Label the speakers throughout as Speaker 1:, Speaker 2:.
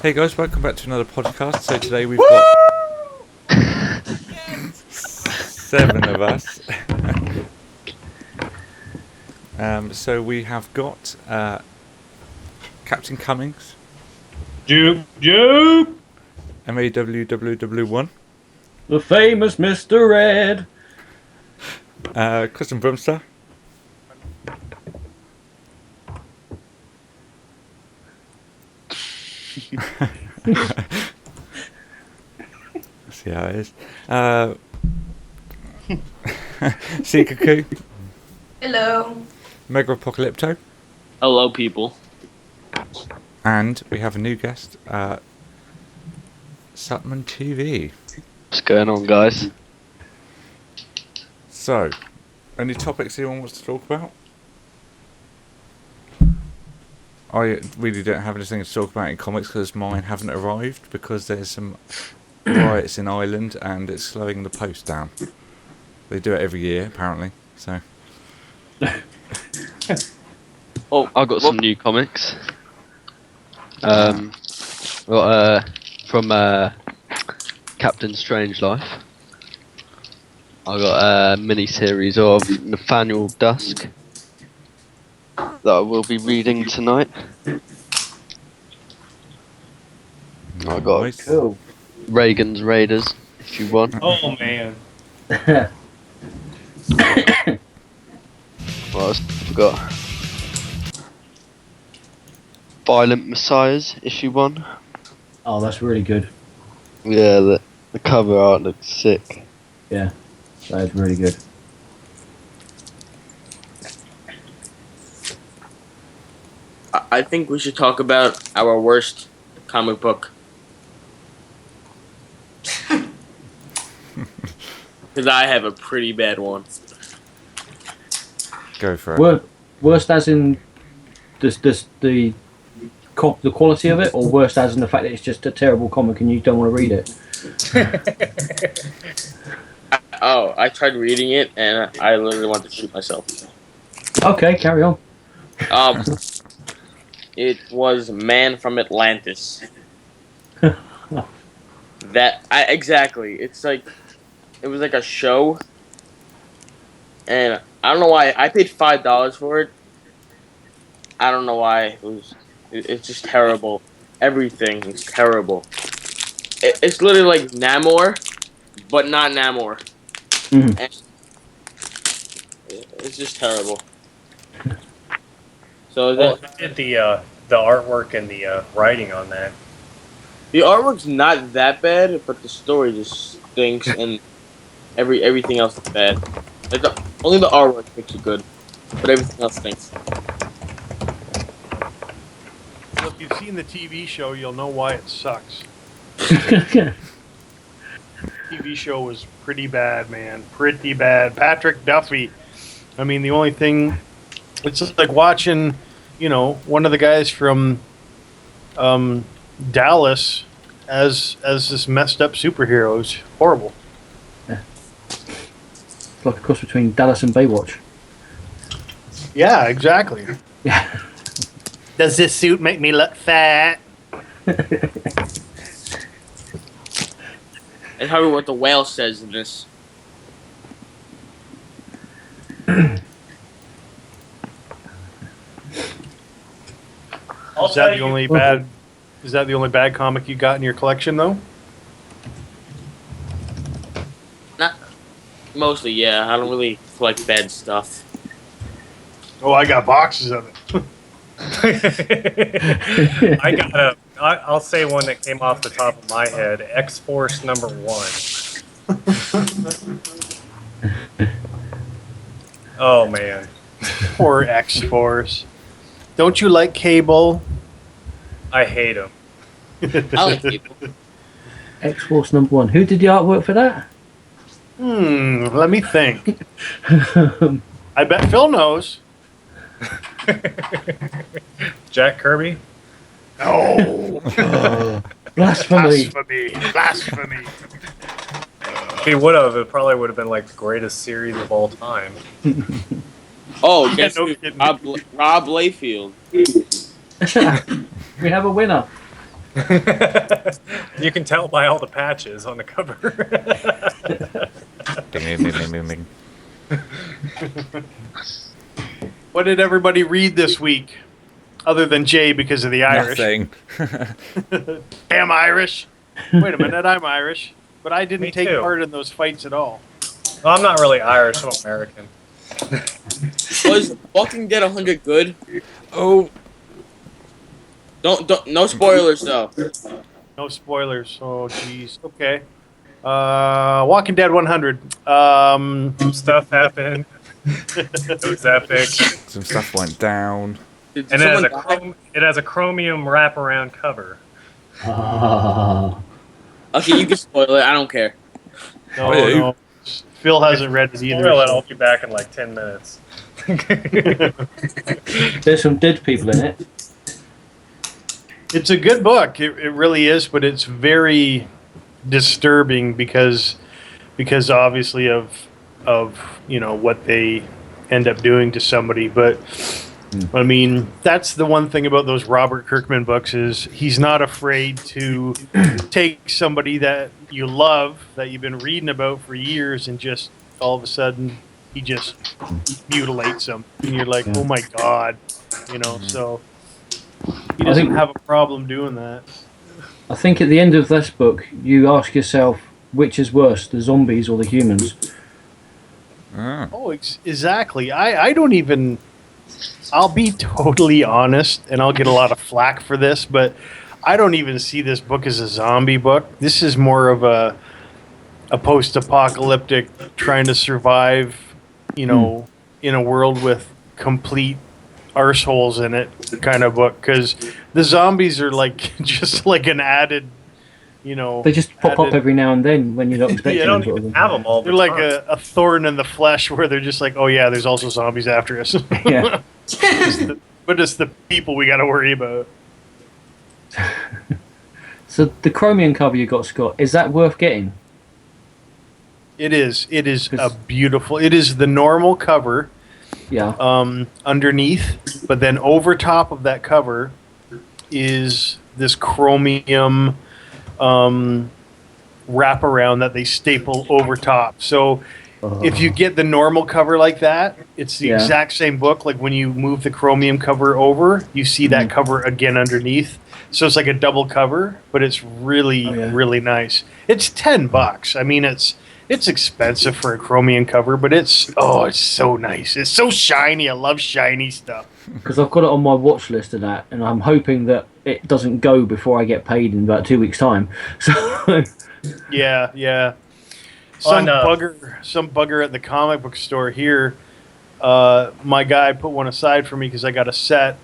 Speaker 1: Hey guys, welcome back to another podcast. So today we've got 7 of us. So we have got Captain Cummings,
Speaker 2: Juke!
Speaker 1: MAWWW1,
Speaker 2: The famous Mr. Red.
Speaker 1: Kristen Brumster, see how it is. Sikaku,
Speaker 3: Hello.
Speaker 1: Mega Apocalypto,
Speaker 4: Hello, people.
Speaker 1: and we have a new guest, Sutman TV.
Speaker 4: What's going on, guys?
Speaker 1: So, any topics anyone wants to talk about? I really don't have anything to talk about in comics because mine haven't arrived because there's some riots in Ireland and it's slowing the post down. They do it every year, apparently. So,
Speaker 4: Oh, I got some new comics. From Captain Strangelove. I got a mini series of Nathaniel Dusk that I will be reading tonight. I got
Speaker 1: nice.
Speaker 2: Cool.
Speaker 4: Reagan's Raiders, if you want.
Speaker 2: Oh, man.
Speaker 4: What else? I got Violent Messiahs, issue 1.
Speaker 2: Oh, that's really good.
Speaker 4: Yeah, the cover art looks sick.
Speaker 2: Yeah, that is really good.
Speaker 5: I think we should talk about our worst comic book. Because I have a pretty bad one.
Speaker 1: Go for it.
Speaker 2: Worst as in the quality of it, or worst as in the fact that it's just a terrible comic and you don't want to read it?
Speaker 5: I tried reading it and I literally wanted to shoot myself.
Speaker 2: Okay, carry on.
Speaker 5: It was Man from Atlantis. Exactly. It's like it was like a show, and I don't know why I paid $5 for it. I don't know why it's just terrible. Everything is terrible. It's literally like Namor, but not Namor.
Speaker 2: Mhm.
Speaker 5: And it's just terrible. So
Speaker 6: Well, I did the artwork and the writing on that.
Speaker 5: the artwork's not that bad, but the story just stinks, and everything else is bad. Like only the artwork makes it good, but everything else stinks.
Speaker 7: Well, if you've seen the TV show, you'll know why it sucks. TV show was pretty bad, man. Pretty bad. Patrick Duffy. I mean, the only thing... It's just like watching, one of the guys from Dallas as this messed up superhero. It's horrible.
Speaker 2: It's like a cross between Dallas and Baywatch.
Speaker 7: Yeah, exactly.
Speaker 2: Yeah.
Speaker 7: Does this suit make me look fat?
Speaker 5: And how what the whale says in this.
Speaker 7: Is that the only bad? Is that the only bad comic you got in your collection, though?
Speaker 5: Not mostly, yeah. I don't really collect bad stuff.
Speaker 7: Oh, I got boxes of it.
Speaker 6: I got I'll say one that came off the top of my head. X-Force number 1. Oh man.
Speaker 7: Poor X-Force. Don't you like Cable?
Speaker 6: I hate him.
Speaker 5: I like people.
Speaker 2: X-Force number 1. Who did the artwork for that?
Speaker 7: Let me think. I bet Phil knows.
Speaker 6: Jack Kirby?
Speaker 7: No.
Speaker 2: Blasphemy.
Speaker 7: Blasphemy.
Speaker 6: He would have. It probably would have been like the greatest series of all time.
Speaker 5: Oh, guess
Speaker 7: no
Speaker 5: who?
Speaker 7: kidding.
Speaker 5: Rob Layfield.
Speaker 2: We have a winner.
Speaker 6: You can tell by all the patches on the cover.
Speaker 1: Ding, ding, ding, ding, ding.
Speaker 7: What did everybody read this week? Other than Jay because of the Irish.
Speaker 1: Nothing.
Speaker 7: Damn Irish. Wait a minute, I'm Irish. But I
Speaker 6: Me
Speaker 7: didn't take
Speaker 6: too.
Speaker 7: part in those fights at all.
Speaker 6: Well, I'm not really Irish. I'm American.
Speaker 5: Was Walking Dead 100 good?
Speaker 1: Oh,
Speaker 5: Don't no spoilers though.
Speaker 7: No spoilers. Oh, jeez. Okay. Walking Dead 100.
Speaker 6: Some stuff happened. It was epic.
Speaker 1: some stuff went down.
Speaker 5: Did
Speaker 6: And
Speaker 5: someone die?
Speaker 6: it has a chromium wraparound cover.
Speaker 2: Ah.
Speaker 5: Okay, you can spoil it. I don't care.
Speaker 7: No,
Speaker 1: Oh, yeah.
Speaker 7: no. Phil hasn't read it either.
Speaker 6: Spoil it,
Speaker 7: so-
Speaker 6: I'll be back in like 10 minutes.
Speaker 2: There's some dead people in it.
Speaker 7: It's a good book. It really is, but it's very disturbing because obviously of what they end up doing to somebody. But I mean, that's the one thing about those Robert Kirkman books is he's not afraid to take somebody that you love, that you've been reading about for years, and just all of a sudden he just mutilates them, and you're like, oh my god, So he doesn't have a problem doing that.
Speaker 2: I think at the end of this book, you ask yourself which is worse, the zombies or the humans.
Speaker 1: Ah.
Speaker 7: Oh, exactly. I don't even. I'll be totally honest, and I'll get a lot of flack for this, but I don't even see this book as a zombie book. This is more of a post-apocalyptic, trying to survive, in a world with complete arseholes in it kind of book. Because the zombies are like just like an added,
Speaker 2: They just pop up every now and then when you're not expecting
Speaker 6: You
Speaker 2: them.
Speaker 6: don't
Speaker 2: sort
Speaker 6: even
Speaker 2: of
Speaker 6: have them all the
Speaker 7: They're like
Speaker 6: time.
Speaker 7: a thorn in the flesh, where they're just like, oh yeah, there's also zombies after us.
Speaker 2: thing. Yeah.
Speaker 7: But it's the people we got to worry about.
Speaker 2: So the chromium cover you got, Scott, is that worth getting?
Speaker 7: It is. It is a
Speaker 2: 'Cause-
Speaker 7: beautiful. It is the normal cover
Speaker 2: Yeah.
Speaker 7: underneath, but then over top of that cover is this chromium wraparound that they staple over top. So if you get the normal cover like that, it's the
Speaker 2: Yeah.
Speaker 7: exact same book. Like when you move the chromium cover over, you see that cover again underneath. So it's like a double cover, but it's really,
Speaker 2: Oh, yeah.
Speaker 7: really nice. It's $10. I mean, it's expensive for a chromium cover, but it's so nice. It's so shiny. I love shiny stuff.
Speaker 2: Because I've got it on my watch list of that, and I'm hoping that it doesn't go before I get paid in about 2 weeks' time. So
Speaker 7: Yeah, yeah.
Speaker 6: Oh, no.
Speaker 7: Some bugger at the comic book store here. My guy put one aside for me because I got a set,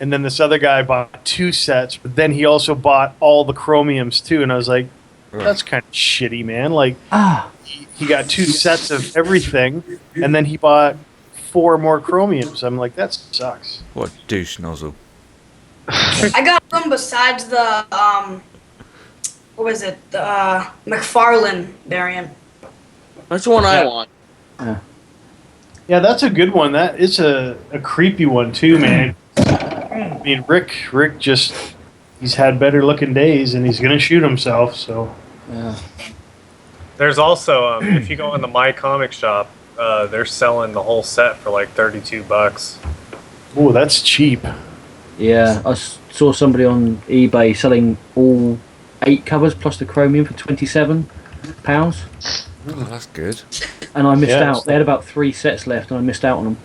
Speaker 7: and then this other guy bought 2 sets, but then he also bought all the chromiums too, and I was like, that's kind of shitty, man. Like he got 2 sets of everything, and then he bought 4 more chromiums. I'm like, that sucks.
Speaker 1: What douche nozzle.
Speaker 3: I got them besides the what was it? The McFarlane variant.
Speaker 5: That's the one I
Speaker 7: Yeah.
Speaker 5: want.
Speaker 7: Yeah, that's a good one. That is a creepy one too, man. I mean, Rick just he's had better looking days, and he's gonna shoot himself. So
Speaker 2: yeah.
Speaker 6: There's also, if you go in the My Comic Shop, they're selling the whole set for like $32.
Speaker 7: oh, that's cheap.
Speaker 2: Yeah, I saw somebody on eBay selling all 8 covers plus the chromium for £27,
Speaker 1: Oh, that's good.
Speaker 2: and I missed
Speaker 7: Yeah,
Speaker 2: out. They had about 3 sets left, and I missed out on them.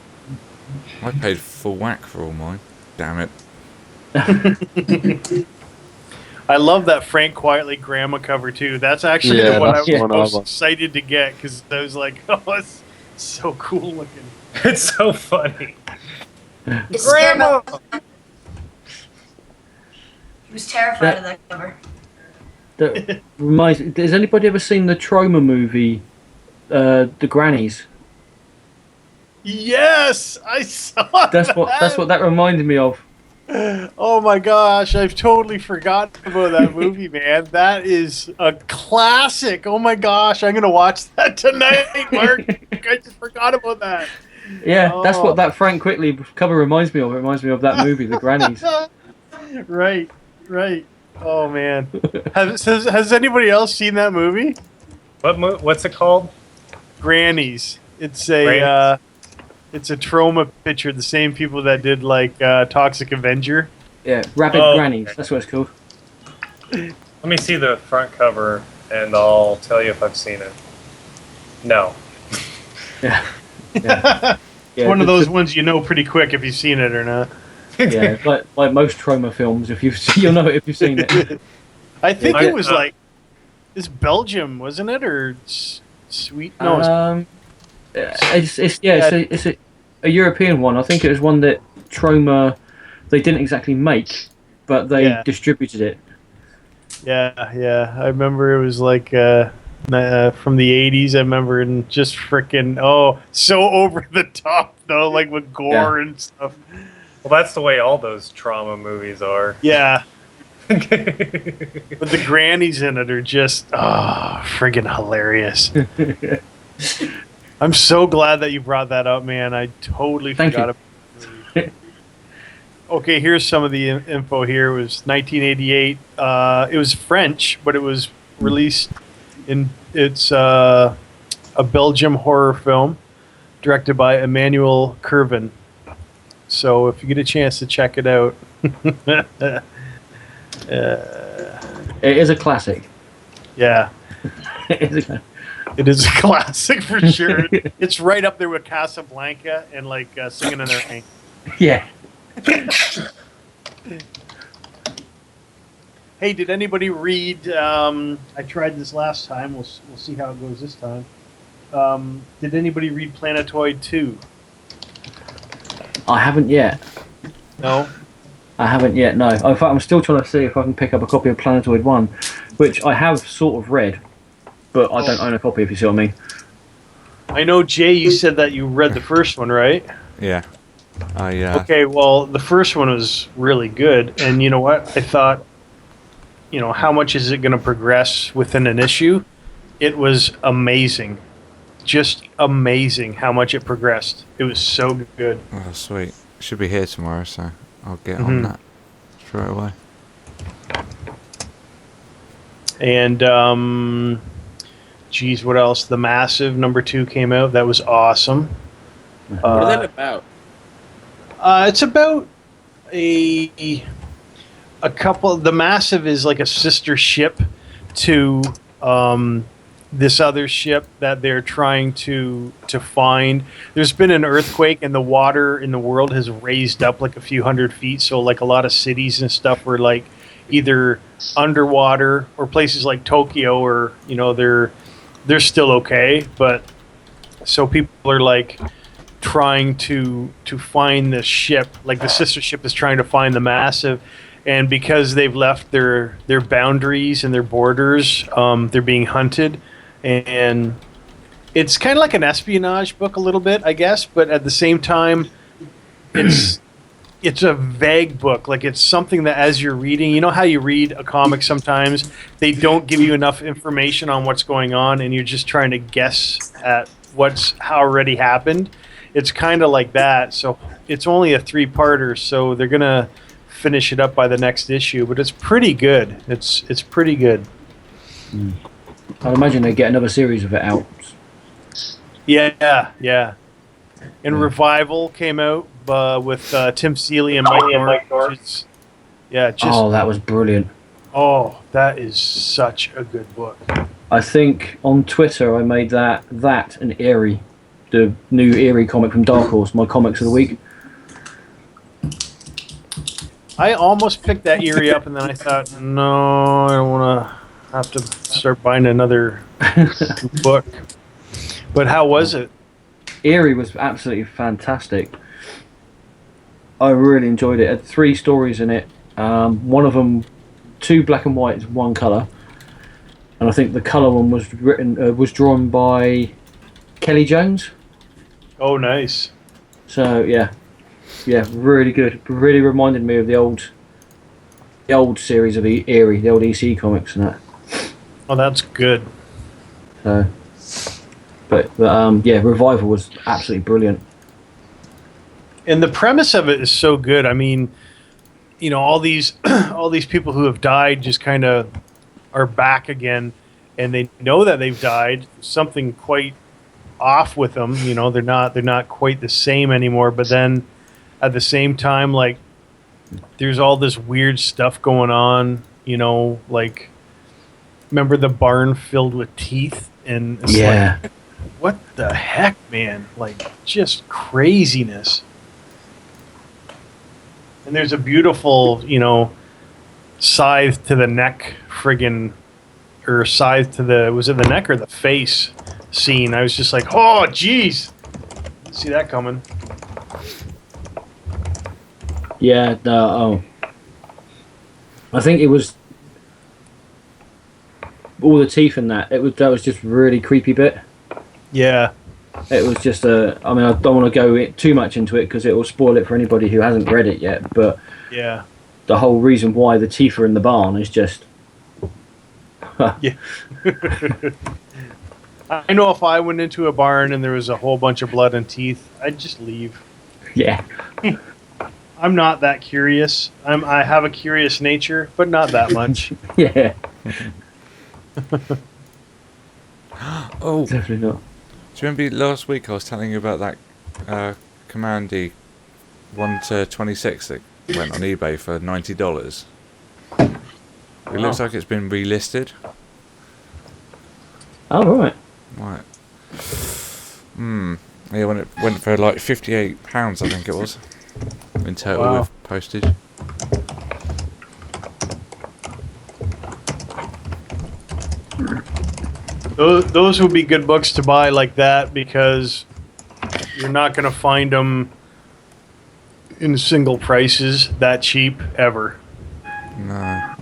Speaker 1: I paid full whack for all mine. Damn it.
Speaker 7: I love that Frank Quietly Grandma cover too. That's actually
Speaker 4: Yeah,
Speaker 7: the one I
Speaker 4: that's
Speaker 7: was
Speaker 4: the one I
Speaker 7: most
Speaker 4: want.
Speaker 7: excited to get because I was like, oh, it's so cool looking.
Speaker 6: It's so funny.
Speaker 3: It's Grandma. He was terrified of that cover.
Speaker 2: That reminds. Has anybody ever seen the Troma movie, The Grannies?
Speaker 7: Yes, I saw
Speaker 2: That's what that reminded me of.
Speaker 7: Oh my gosh, I've totally forgotten about that movie, man. That is a classic. Oh my gosh, I'm gonna watch that tonight, Mark. I just forgot about that.
Speaker 2: Yeah, that's
Speaker 7: Oh.
Speaker 2: what that Frank Quickly cover reminds me of. It reminds me of that movie, The Grannies.
Speaker 7: Right, right. Oh man, has anybody else seen that movie?
Speaker 6: What's it called?
Speaker 7: Grannies. It's
Speaker 6: Grannies?
Speaker 7: it's a trauma picture. The same people that did like Toxic Avenger.
Speaker 2: Yeah, Rabbit
Speaker 6: Oh,
Speaker 2: Grannies.
Speaker 6: okay.
Speaker 2: That's what it's called.
Speaker 6: Let me see the front cover, and I'll tell you if I've seen it. No.
Speaker 2: Yeah.
Speaker 7: It's one of those ones you know pretty quick if you've seen it or not.
Speaker 2: Yeah, like most trauma films. If you'll know it if you've seen it.
Speaker 7: I think
Speaker 6: I-
Speaker 7: it was like it's Belgium, wasn't it, or Sweet? No,
Speaker 2: It's a European one. I think it was one that Troma they didn't exactly make, but they
Speaker 7: Yeah.
Speaker 2: distributed it.
Speaker 7: yeah. I remember it was like from the '80s. I remember and just freaking so over the top though, like with gore and stuff.
Speaker 6: Well, that's the way all those trauma movies are.
Speaker 7: Yeah. But the grannies in it are just friggin' hilarious. I'm so glad that you brought that up, man. I totally
Speaker 2: Thank
Speaker 7: forgot
Speaker 2: you.
Speaker 7: about the movie. Okay, here's some of the info here. It was 1988. It was French, but it was released in it's a Belgium horror film directed by Emmanuel Curvin. So if you get a chance to check it out.
Speaker 2: It is a classic.
Speaker 7: Yeah,
Speaker 2: It is a-
Speaker 7: it is a classic for sure. It's right up there with Casablanca and like Singing in the Rain.
Speaker 2: yeah.
Speaker 7: Hey, did anybody read? I tried this last time. We'll see how it goes this time. Did anybody read Planetoid 2?
Speaker 2: I haven't yet.
Speaker 7: No.
Speaker 2: I haven't yet. No. In fact, I'm still trying to see if I can pick up a copy of Planetoid 1, which I have sort of read, but I don't own a copy. If you see what I mean.
Speaker 7: I know, Jay. You said that you read the first one, right?
Speaker 1: Yeah.
Speaker 7: Okay. Well, the first one was really good, and you know what? I thought, how much is it going to progress within an issue? It was amazing. Just amazing how much it progressed. It was so good.
Speaker 1: Oh, sweet. Should be here tomorrow, so I'll get
Speaker 7: Mhm.
Speaker 1: on that straight away.
Speaker 7: And geez, what else? The Massive #2 came out. That was awesome.
Speaker 5: What is
Speaker 7: Uh,
Speaker 5: that about?
Speaker 7: it's about a couple. The Massive is like a sister ship to this other ship that they're trying to find. There's been an earthquake, and the water in the world has raised up like a few hundred feet. So like a lot of cities and stuff were like either underwater, or places like Tokyo, or they're still okay, but so people are like trying to find the ship. Like the sister ship is trying to find the Massive, and because they've left their boundaries and their borders, they're being hunted. And it's kind of like an espionage book a little bit, I guess, but at the same time, it's a vague book. Like it's something that as you're reading, you know how you read a comic sometimes, they don't give you enough information on what's going on, and you're just trying to guess at what's already happened. It's kind of like that. So it's only a 3-parter, so they're gonna finish it up by the next issue. But it's pretty good. It's pretty good.
Speaker 2: I imagine they get another series of it out.
Speaker 7: Yeah. And Revival came out with Tim Seeley and Mike North.
Speaker 2: Oh, that was brilliant.
Speaker 7: That is such a good book.
Speaker 2: I think on Twitter I made that and Eerie, the new Eerie comic from Dark Horse, my comics of the week.
Speaker 7: I almost picked that Eerie up, and then I thought, no, I don't want to have to start buying another book. But how was it?
Speaker 2: Eerie was absolutely fantastic. I really enjoyed it. It had 3 stories in it. One of them, 2 black and white, 1 colour. And I think the colour one was drawn by Kelly Jones.
Speaker 7: Oh, nice.
Speaker 2: So yeah, really good. Really reminded me of the old series of the Eerie, the old EC comics and that.
Speaker 7: Oh, that's good.
Speaker 2: So, but Revival was absolutely brilliant.
Speaker 7: And the premise of it is so good. I mean, all these all these people who have died just kind of are back again, and they know that they've died. Something quite off with them. They're not quite the same anymore. But then at the same time, like there's all this weird stuff going on. Like remember the barn filled with teeth, and it's like, what the heck, man? Like just craziness. And there's a beautiful, scythe to the neck friggin', or scythe to was it the neck or the face scene? I was just like, oh, jeez. See that coming.
Speaker 2: Yeah, I think it was all the teeth in that. That was just really creepy bit.
Speaker 7: Yeah.
Speaker 2: It was just I don't want to go too much into it because it will spoil it for anybody who hasn't read it yet. But
Speaker 7: yeah,
Speaker 2: the whole reason why the teeth are in the barn is just.
Speaker 7: Yeah. I know if I went into a barn and there was a whole bunch of blood and teeth, I'd just leave.
Speaker 2: Yeah.
Speaker 7: I'm not that curious. I have a curious nature, but not that much.
Speaker 2: Yeah.
Speaker 1: Oh,
Speaker 2: Definitely not.
Speaker 1: do you remember last week I was telling you about that Commandy 1-26 that went on eBay for $90? It looks like it's been relisted.
Speaker 2: Oh, right.
Speaker 1: Right. Yeah, when it went for like £58, I think it was, in total
Speaker 7: Wow.
Speaker 1: with postage.
Speaker 7: Those would be good books to buy like that because you're not going to find them in single prices that cheap ever.
Speaker 1: No.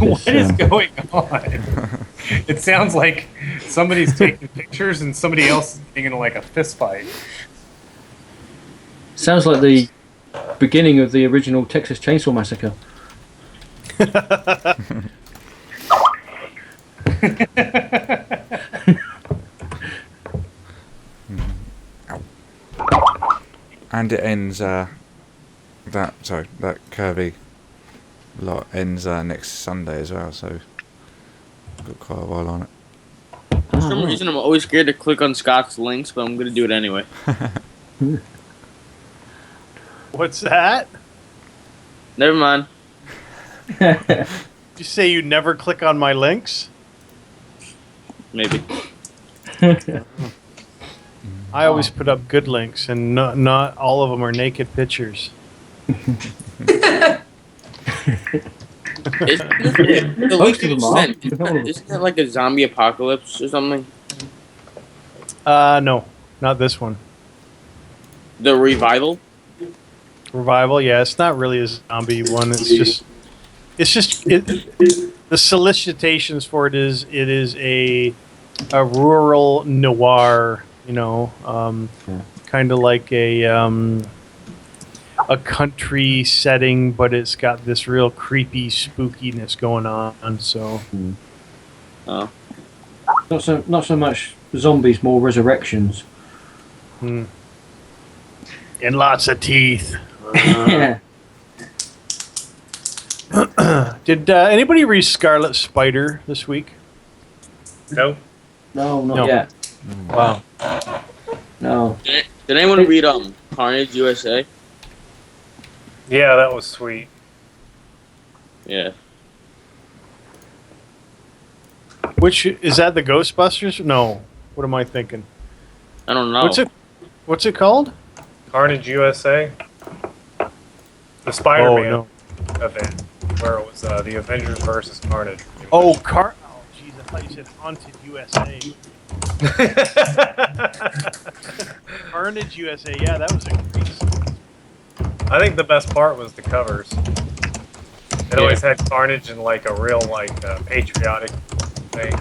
Speaker 6: What is going on? It sounds like somebody's taking pictures and somebody else is getting into like a fist fight.
Speaker 2: Sounds like the beginning of the original Texas Chainsaw Massacre.
Speaker 1: And it ends that Kirby lot ends next Sunday as well, so got quite a while on it.
Speaker 5: For some reason, I'm always scared to click on Scott's links, but I'm gonna do it anyway.
Speaker 7: What's that?
Speaker 5: Never mind.
Speaker 7: You say you never click on my links?
Speaker 5: Maybe.
Speaker 7: I always put up good links, and not all of them are naked pictures.
Speaker 2: Most of them are.
Speaker 5: Isn't that like a zombie apocalypse or something?
Speaker 7: No, not this one.
Speaker 5: The revival?
Speaker 7: Revival, yeah, it's not really a zombie one. The solicitations for it is a rural noir, kind of like a country setting, but it's got this real creepy spookiness going on. So,
Speaker 5: Oh.
Speaker 2: Not so much zombies, more resurrections.
Speaker 7: and lots of teeth.
Speaker 2: Yeah.
Speaker 7: Did anybody read Scarlet Spider this week?
Speaker 6: No.
Speaker 2: No, not
Speaker 7: No.
Speaker 2: yet.
Speaker 7: Wow.
Speaker 2: No.
Speaker 5: Did anyone read Carnage USA?
Speaker 6: Yeah, that was sweet.
Speaker 5: Yeah.
Speaker 7: Which is that? The Ghostbusters? No. What am I thinking?
Speaker 5: I don't know.
Speaker 7: What's it called?
Speaker 6: Carnage USA. The Spider-Man event where it was the Avengers versus Carnage.
Speaker 7: Oh, Oh, jeez, I thought you said Haunted USA. Carnage USA. Yeah, that was a great song.
Speaker 6: I think the best part was the covers. It always had Carnage in like a real patriotic thing.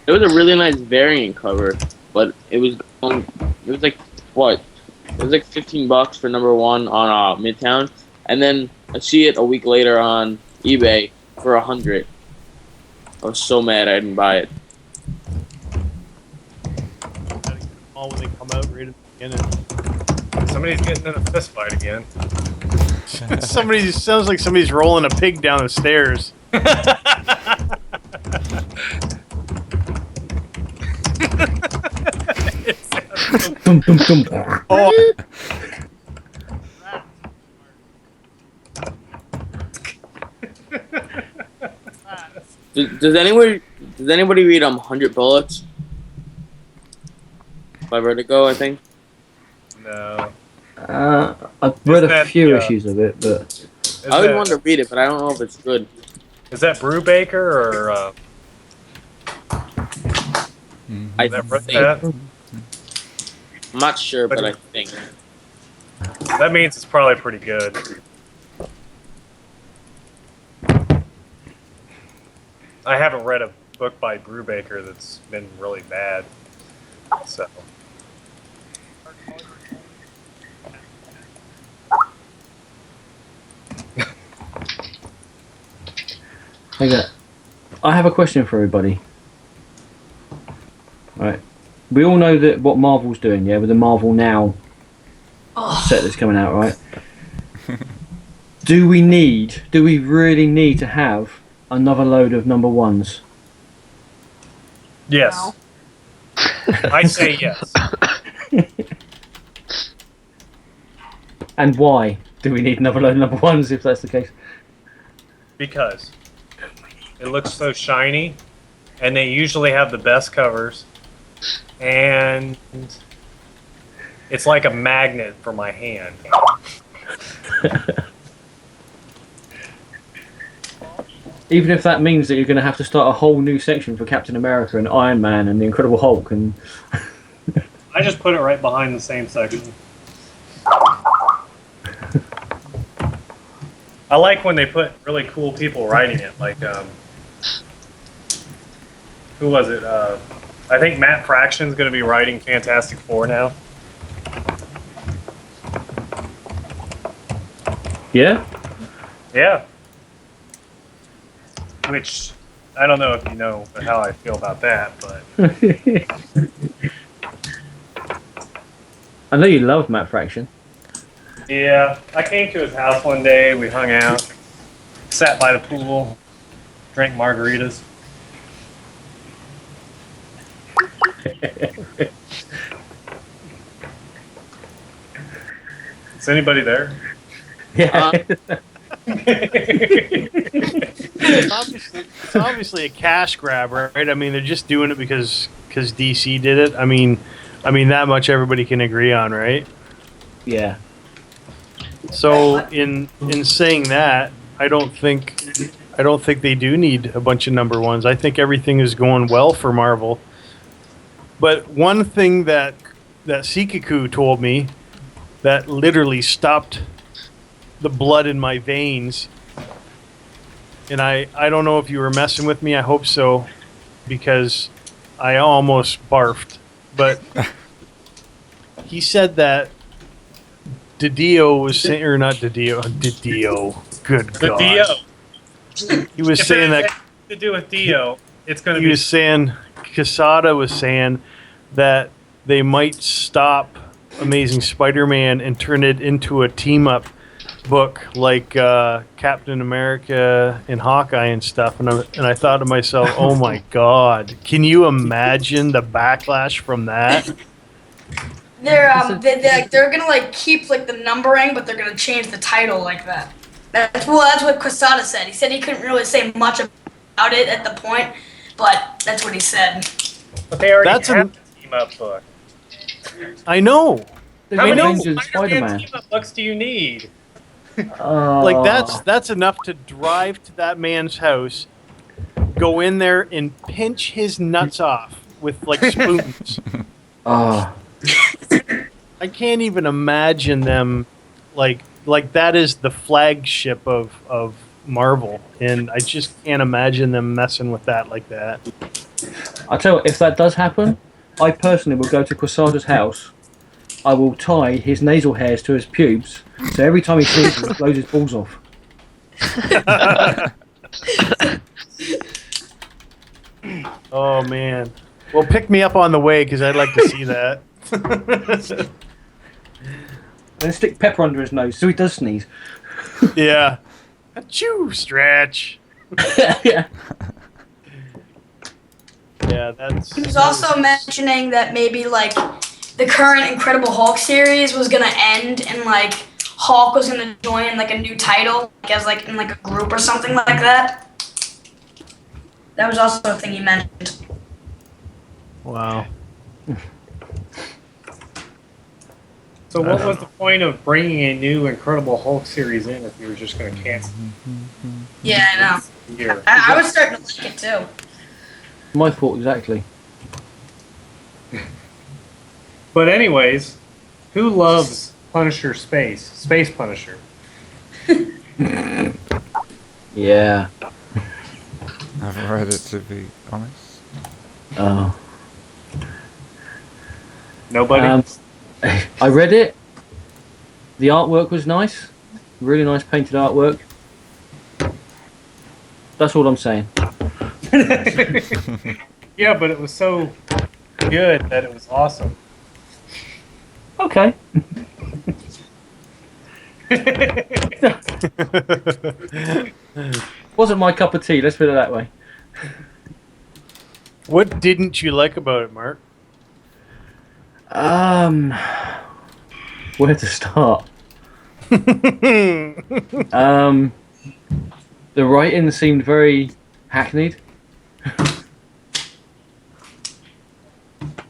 Speaker 5: It was a really nice variant cover, but it was like what? It was like $15 for number one on Midtown, and then I see it a week later on eBay for $100. I was so mad I didn't buy it.
Speaker 7: small when they come out right at the beginning.
Speaker 6: Somebody's getting in a fist fight again.
Speaker 7: Somebody sounds like somebody's rolling a pig down the stairs.
Speaker 2: Dum, dum, dum.
Speaker 7: Oh,
Speaker 5: Does anybody read 100 Bullets by Vertigo? I think.
Speaker 6: No.
Speaker 2: I've read a
Speaker 6: that,
Speaker 2: few issues of it, but
Speaker 5: I always wanted to read it, but I don't know if it's good.
Speaker 6: Is that Brubaker or
Speaker 5: I
Speaker 6: is that,
Speaker 5: think.
Speaker 6: that?
Speaker 5: I'm not sure, but I think.
Speaker 6: That means it's probably pretty good. I haven't read a book by Brubaker that's been really bad. So.
Speaker 2: okay. I have a question for everybody. Right. We all know that what Marvel's doing, yeah, with the Marvel Now set that's coming out, right? Do we really need to have another load of number ones?
Speaker 6: Yes.
Speaker 3: No.
Speaker 6: I say yes.
Speaker 2: And why do we need another load of number ones if that's the case?
Speaker 6: Because it looks so shiny, and they usually have the best covers, and it's like a magnet for my hand.
Speaker 2: Even if that means that you're going to have to start a whole new section for Captain America and Iron Man and the Incredible Hulk and
Speaker 6: I just put it right behind the same section. I like when they put really cool people writing it, like who was it? I think Matt Fraction's going to be writing Fantastic Four now.
Speaker 2: yeah.
Speaker 6: Yeah. Which I don't know if you know how I feel about that, but
Speaker 2: I know you love Matt Fraction.
Speaker 6: yeah, I came to his house one day. We hung out, sat by the pool, drank margaritas. Is anybody there?
Speaker 2: Yeah.
Speaker 7: it's obviously a cash grab, right? I mean, they're just doing it because DC did it. I mean that much everybody can agree on, right?
Speaker 2: yeah.
Speaker 7: So in saying that, I don't think they do need a bunch of number ones. I think everything is going well for Marvel. But one thing that Sikaku told me that literally stopped the blood in my veins, and I don't know if you were messing with me. I hope so, because I almost barfed. But he said that Didio was saying, or not Didio. Good
Speaker 6: The
Speaker 7: God.
Speaker 6: Dio.
Speaker 7: He was
Speaker 6: If
Speaker 7: saying
Speaker 6: it has
Speaker 7: that
Speaker 6: anything to do with Dio, it's going to
Speaker 7: he
Speaker 6: be.
Speaker 7: was saying Quesada was saying that they might stop Amazing Spider-Man and turn it into a team-up book like Captain America and Hawkeye and stuff, and I thought to myself, oh my God, can you imagine the backlash from that?
Speaker 3: They're gonna like keep like the numbering, but they're gonna change the title like that. That's what Quesada said. He said he couldn't really say much about it at the point, but that's what he said.
Speaker 6: But they already
Speaker 7: That's
Speaker 6: have a team-up book.
Speaker 7: I know.
Speaker 2: There's
Speaker 6: How many
Speaker 2: Avengers and
Speaker 6: Spider-Man
Speaker 2: Spider-Man.
Speaker 6: team-up books do you need?
Speaker 7: Like that's enough to drive to that man's house, go in there and pinch his nuts off with like spoons.
Speaker 2: Oh,
Speaker 7: I can't even imagine them like that is the flagship of Marvel, and I just can't imagine them messing with that like that.
Speaker 2: I'll tell you what, if that does happen, I personally will go to Quesada's house. I will tie his nasal hairs to his pubes, so every time he sees him, he blows his balls off.
Speaker 7: Oh man. Well, pick me up on the way because I'd like to see that.
Speaker 2: Then stick pepper under his nose so he does sneeze.
Speaker 7: Yeah. Achoo, Stretch.
Speaker 2: Yeah.
Speaker 7: Yeah, that's.
Speaker 3: He was also mentioning that maybe like the current Incredible Hulk series was gonna end and like Hulk was gonna join like a new title, like, as like in like a group or something like that. That was also a thing he mentioned.
Speaker 7: Wow.
Speaker 6: So what was the point of bringing a new Incredible Hulk series in if you were just going to cancel
Speaker 3: Yeah, I know.
Speaker 6: the year?
Speaker 3: I was starting to like it too.
Speaker 2: My fault, exactly.
Speaker 6: But anyways, who loves Punisher Space Punisher?
Speaker 2: Yeah.
Speaker 1: I haven't read it, to be honest.
Speaker 2: Oh.
Speaker 6: Nobody?
Speaker 2: I read it. The artwork was nice. Really nice painted artwork. That's all I'm saying.
Speaker 6: Yeah, but it was so good that it was awesome.
Speaker 2: Okay. Wasn't my cup of tea, let's put it that way.
Speaker 7: What didn't you like about it, Mark?
Speaker 2: Where to start? The writing seemed very hackneyed.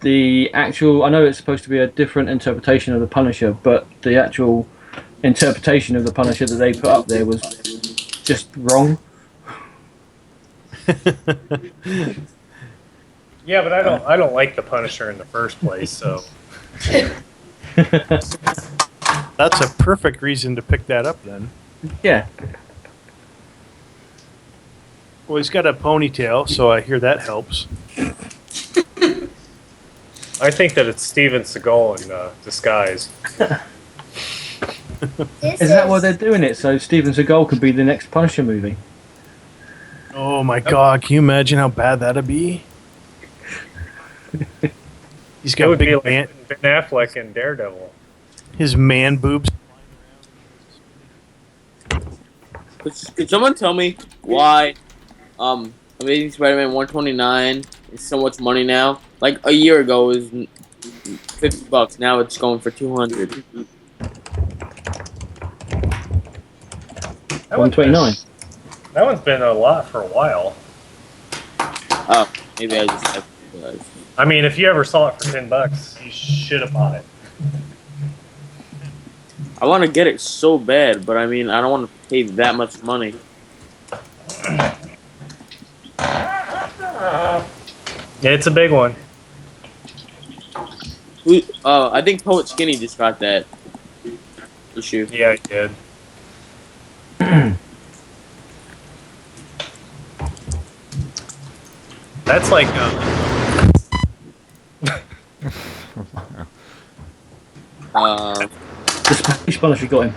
Speaker 2: The actual, I know it's supposed to be a different interpretation of the Punisher, but the actual interpretation of the Punisher that they put up there was just wrong.
Speaker 6: Yeah, but I don't like the Punisher in the first place, so
Speaker 7: That's a perfect reason to pick that up then.
Speaker 2: Yeah.
Speaker 7: Well, he's got a ponytail, so I hear that helps.
Speaker 6: I think that it's Steven Seagal in disguise.
Speaker 2: Is that why they're doing it? So Steven Seagal could be the next Punisher movie?
Speaker 7: Oh my god, can you imagine how bad that'd be? He's
Speaker 6: It
Speaker 7: got
Speaker 6: would be
Speaker 7: big
Speaker 6: like
Speaker 7: man,
Speaker 6: Ben Affleck in Daredevil.
Speaker 7: his man boobs.
Speaker 5: Could someone tell me why Amazing Spider-Man 129 is so much money now? Like a year ago it was $50. Now it's going for $200.
Speaker 6: That one's been-
Speaker 2: 129.
Speaker 6: That one's been a lot for a while.
Speaker 5: Oh, maybe I just have realized.
Speaker 6: I mean, if you ever saw it for $10, you should have bought it.
Speaker 5: I want to get it so bad, but I mean, I don't want to pay that much money.
Speaker 6: It's a big one.
Speaker 5: I think Poet Skinny just got that issue.
Speaker 6: Yeah, I did. That's like
Speaker 2: The Spanish Punisher got him.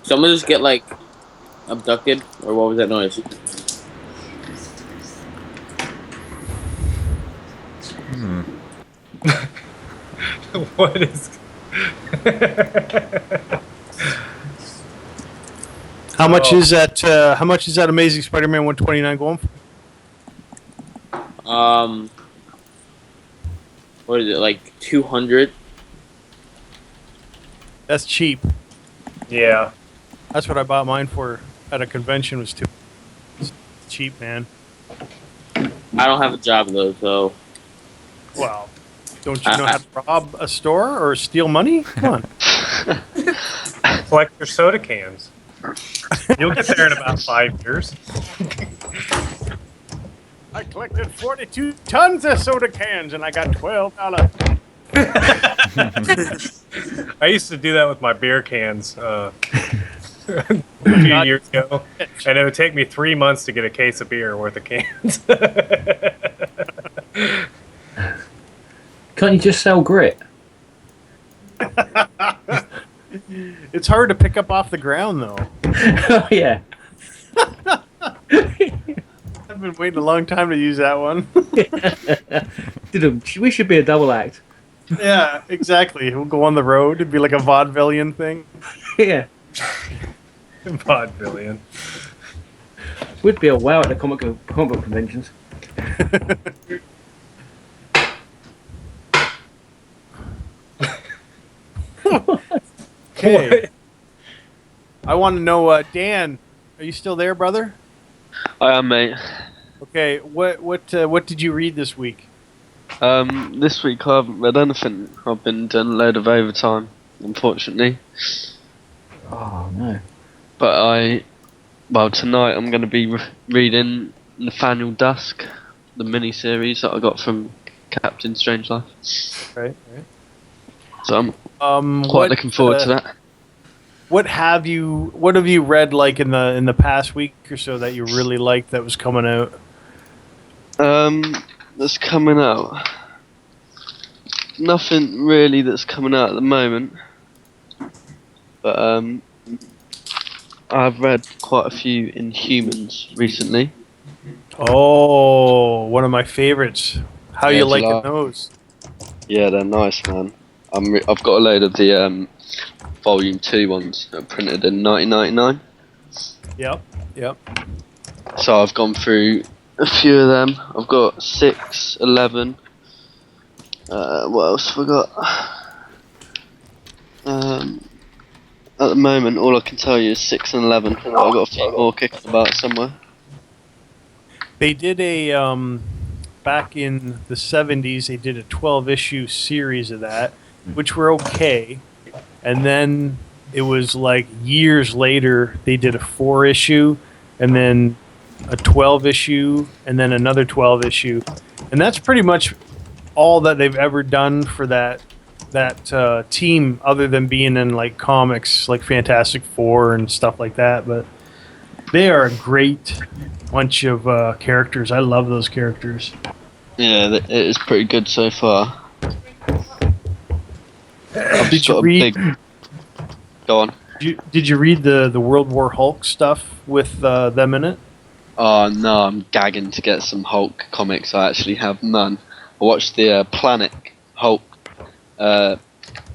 Speaker 5: someone just get like abducted, or what was that noise?
Speaker 6: what is?
Speaker 7: How much is that? How much is that Amazing Spider-Man 129 going for?
Speaker 5: What is it, like 200?
Speaker 7: That's cheap.
Speaker 6: Yeah.
Speaker 7: That's what I bought mine for at a convention. Was it's cheap, man.
Speaker 5: I don't have a job though, so
Speaker 7: Wow. Don't you know how to rob a store or steal money? Come on.
Speaker 6: Collect your soda cans. You'll get there in about 5 years.
Speaker 7: I collected 42 tons of soda cans and I got $12.
Speaker 6: I used to do that with my beer cans a few years ago, and it would take me 3 months to get a case of beer worth of cans.
Speaker 2: Can't you just sell grit?
Speaker 7: It's hard to pick up off the ground, though.
Speaker 2: Oh, yeah.
Speaker 7: I've I've been waiting a long time to use that one.
Speaker 2: We should be a double act.
Speaker 7: Yeah, exactly. We'll go on the road. It'd be like a vaudevillian thing.
Speaker 2: Yeah.
Speaker 6: Vaudevillian.
Speaker 2: We'd be a wow at the comic book conventions.
Speaker 7: Okay. I want to know, Dan, are you still there, brother?
Speaker 4: I am, mate.
Speaker 7: Okay. What did you read this week?
Speaker 4: This week I haven't read anything. I've been doing a load of overtime, unfortunately.
Speaker 2: Oh no.
Speaker 4: But tonight I'm going to be reading Nathaniel Dusk, the mini-series that I got from Captain Strangelove.
Speaker 7: Right.
Speaker 4: So I'm quite looking forward to that.
Speaker 7: What have you read like in the past week or so that you really liked that was coming out?
Speaker 4: That's coming out. Nothing really that's coming out at the moment. But I've read quite a few Inhumans recently.
Speaker 7: Oh, one of my favorites. How
Speaker 4: Yeah,
Speaker 7: you
Speaker 4: do you
Speaker 7: liking
Speaker 4: like-
Speaker 7: those?
Speaker 4: Yeah, they're nice, man. I've got a load of the Volume 2 ones that are printed in 1999.
Speaker 7: Yep.
Speaker 4: So I've gone through a few of them. I've got 6, 11. What else have I got? At the moment, all I can tell you is 6 and 11. I've got a few more kicking about somewhere.
Speaker 7: They did a back in the 70s. They did a 12-issue series of that, which were okay. And then it was like years later they did a 4-issue, and then a 12-issue, and then another 12-issue, and that's pretty much all that they've ever done for that team, other than being in like comics like Fantastic Four and stuff like that. But they are a great bunch of characters. I love those characters.
Speaker 4: Yeah, it is pretty good so far. I've
Speaker 7: Did
Speaker 4: just
Speaker 7: you
Speaker 4: got a
Speaker 7: read?
Speaker 4: big... Go on.
Speaker 7: Did you read the World War Hulk stuff with them in it?
Speaker 4: Oh no, I'm gagging to get some Hulk comics. I actually have none. I watched the Planet Hulk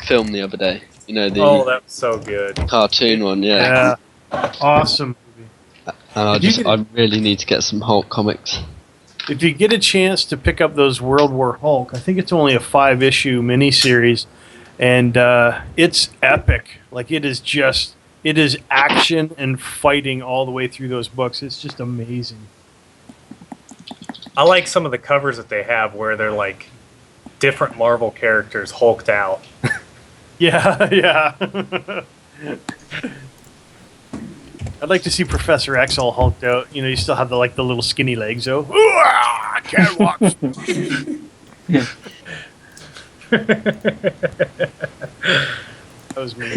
Speaker 4: film the other day. You know, the
Speaker 6: Oh, that's so good.
Speaker 4: cartoon one, yeah.
Speaker 7: Awesome movie.
Speaker 4: And I really need to get some Hulk comics.
Speaker 7: If you get a chance to pick up those World War Hulk, I think it's only a 5-issue miniseries, and it's epic. Like it is action and fighting all the way through those books. It's just amazing.
Speaker 6: I like some of the covers that they have where they're like different Marvel characters hulked out.
Speaker 7: Yeah. I'd like to see Professor X all hulked out. You know, you still have the little skinny legs though. I can't walk. That was me.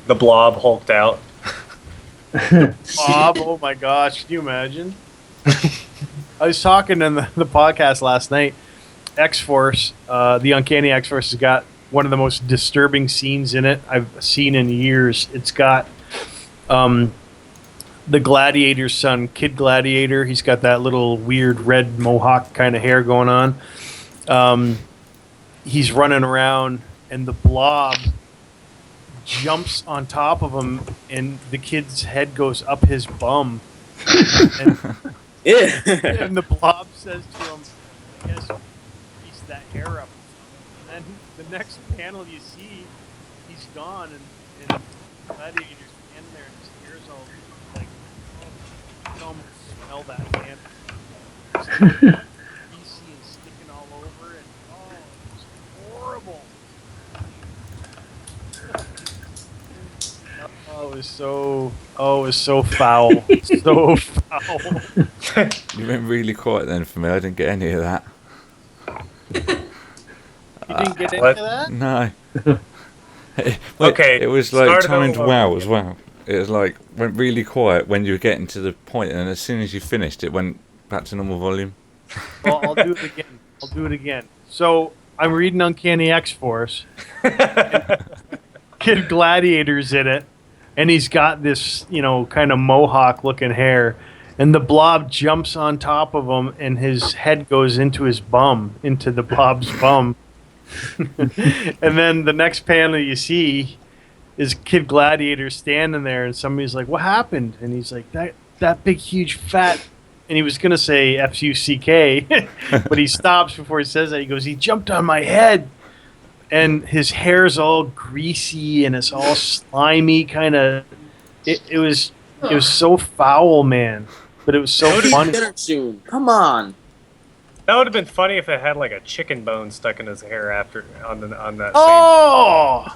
Speaker 6: The Blob hulked out.
Speaker 7: Bob, oh my gosh, can you imagine? I was talking in the podcast last night. X-Force, the Uncanny X-Force has got one of the most disturbing scenes in it I've seen in years. It's got the Gladiator's son, Kid Gladiator. He's got that little weird red mohawk kind of hair going on. He's running around, and the Blob jumps on top of him, and the kid's head goes up his bum. and,
Speaker 5: Yeah.
Speaker 7: and the Blob says to him, I guess grease that hair up. And then the next panel you see, he's gone, and Gladiator's standing there, and his hair's all like, oh, you can almost smell that hand. Greasy and sticking all over, and oh, it was horrible. Oh, it was so foul. So foul.
Speaker 1: You went really quiet then for me. I didn't get any of that.
Speaker 7: You didn't get any
Speaker 6: What?
Speaker 7: of that?
Speaker 1: No. Wait,
Speaker 6: Okay,
Speaker 1: It was like
Speaker 6: start it
Speaker 1: timed
Speaker 6: over
Speaker 1: wow
Speaker 6: again.
Speaker 1: as well. It was like went really quiet when you were getting to the point, and as soon as you finished, it went back to normal volume.
Speaker 7: Well, I'll do it again. So I'm reading Uncanny X-Force. Kid Gladiator's in it, and he's got this, kind of mohawk-looking hair, and the blob jumps on top of him, and his head goes into his bum, into the blob's bum. And then the next panel you see is Kid Gladiator standing there, and somebody's like, "What happened?" And he's like, "That big, huge, fat." And he was gonna say F-U-C-K, but he stops before he says that. He goes, "He jumped on my head." And his hair's all greasy and it's all slimy, kind of. It was so foul, man. But it was so
Speaker 5: Go to
Speaker 7: funny.
Speaker 5: dinner soon. Come on.
Speaker 6: That would have been funny if it had like a chicken bone stuck in his hair after on that.
Speaker 7: Oh!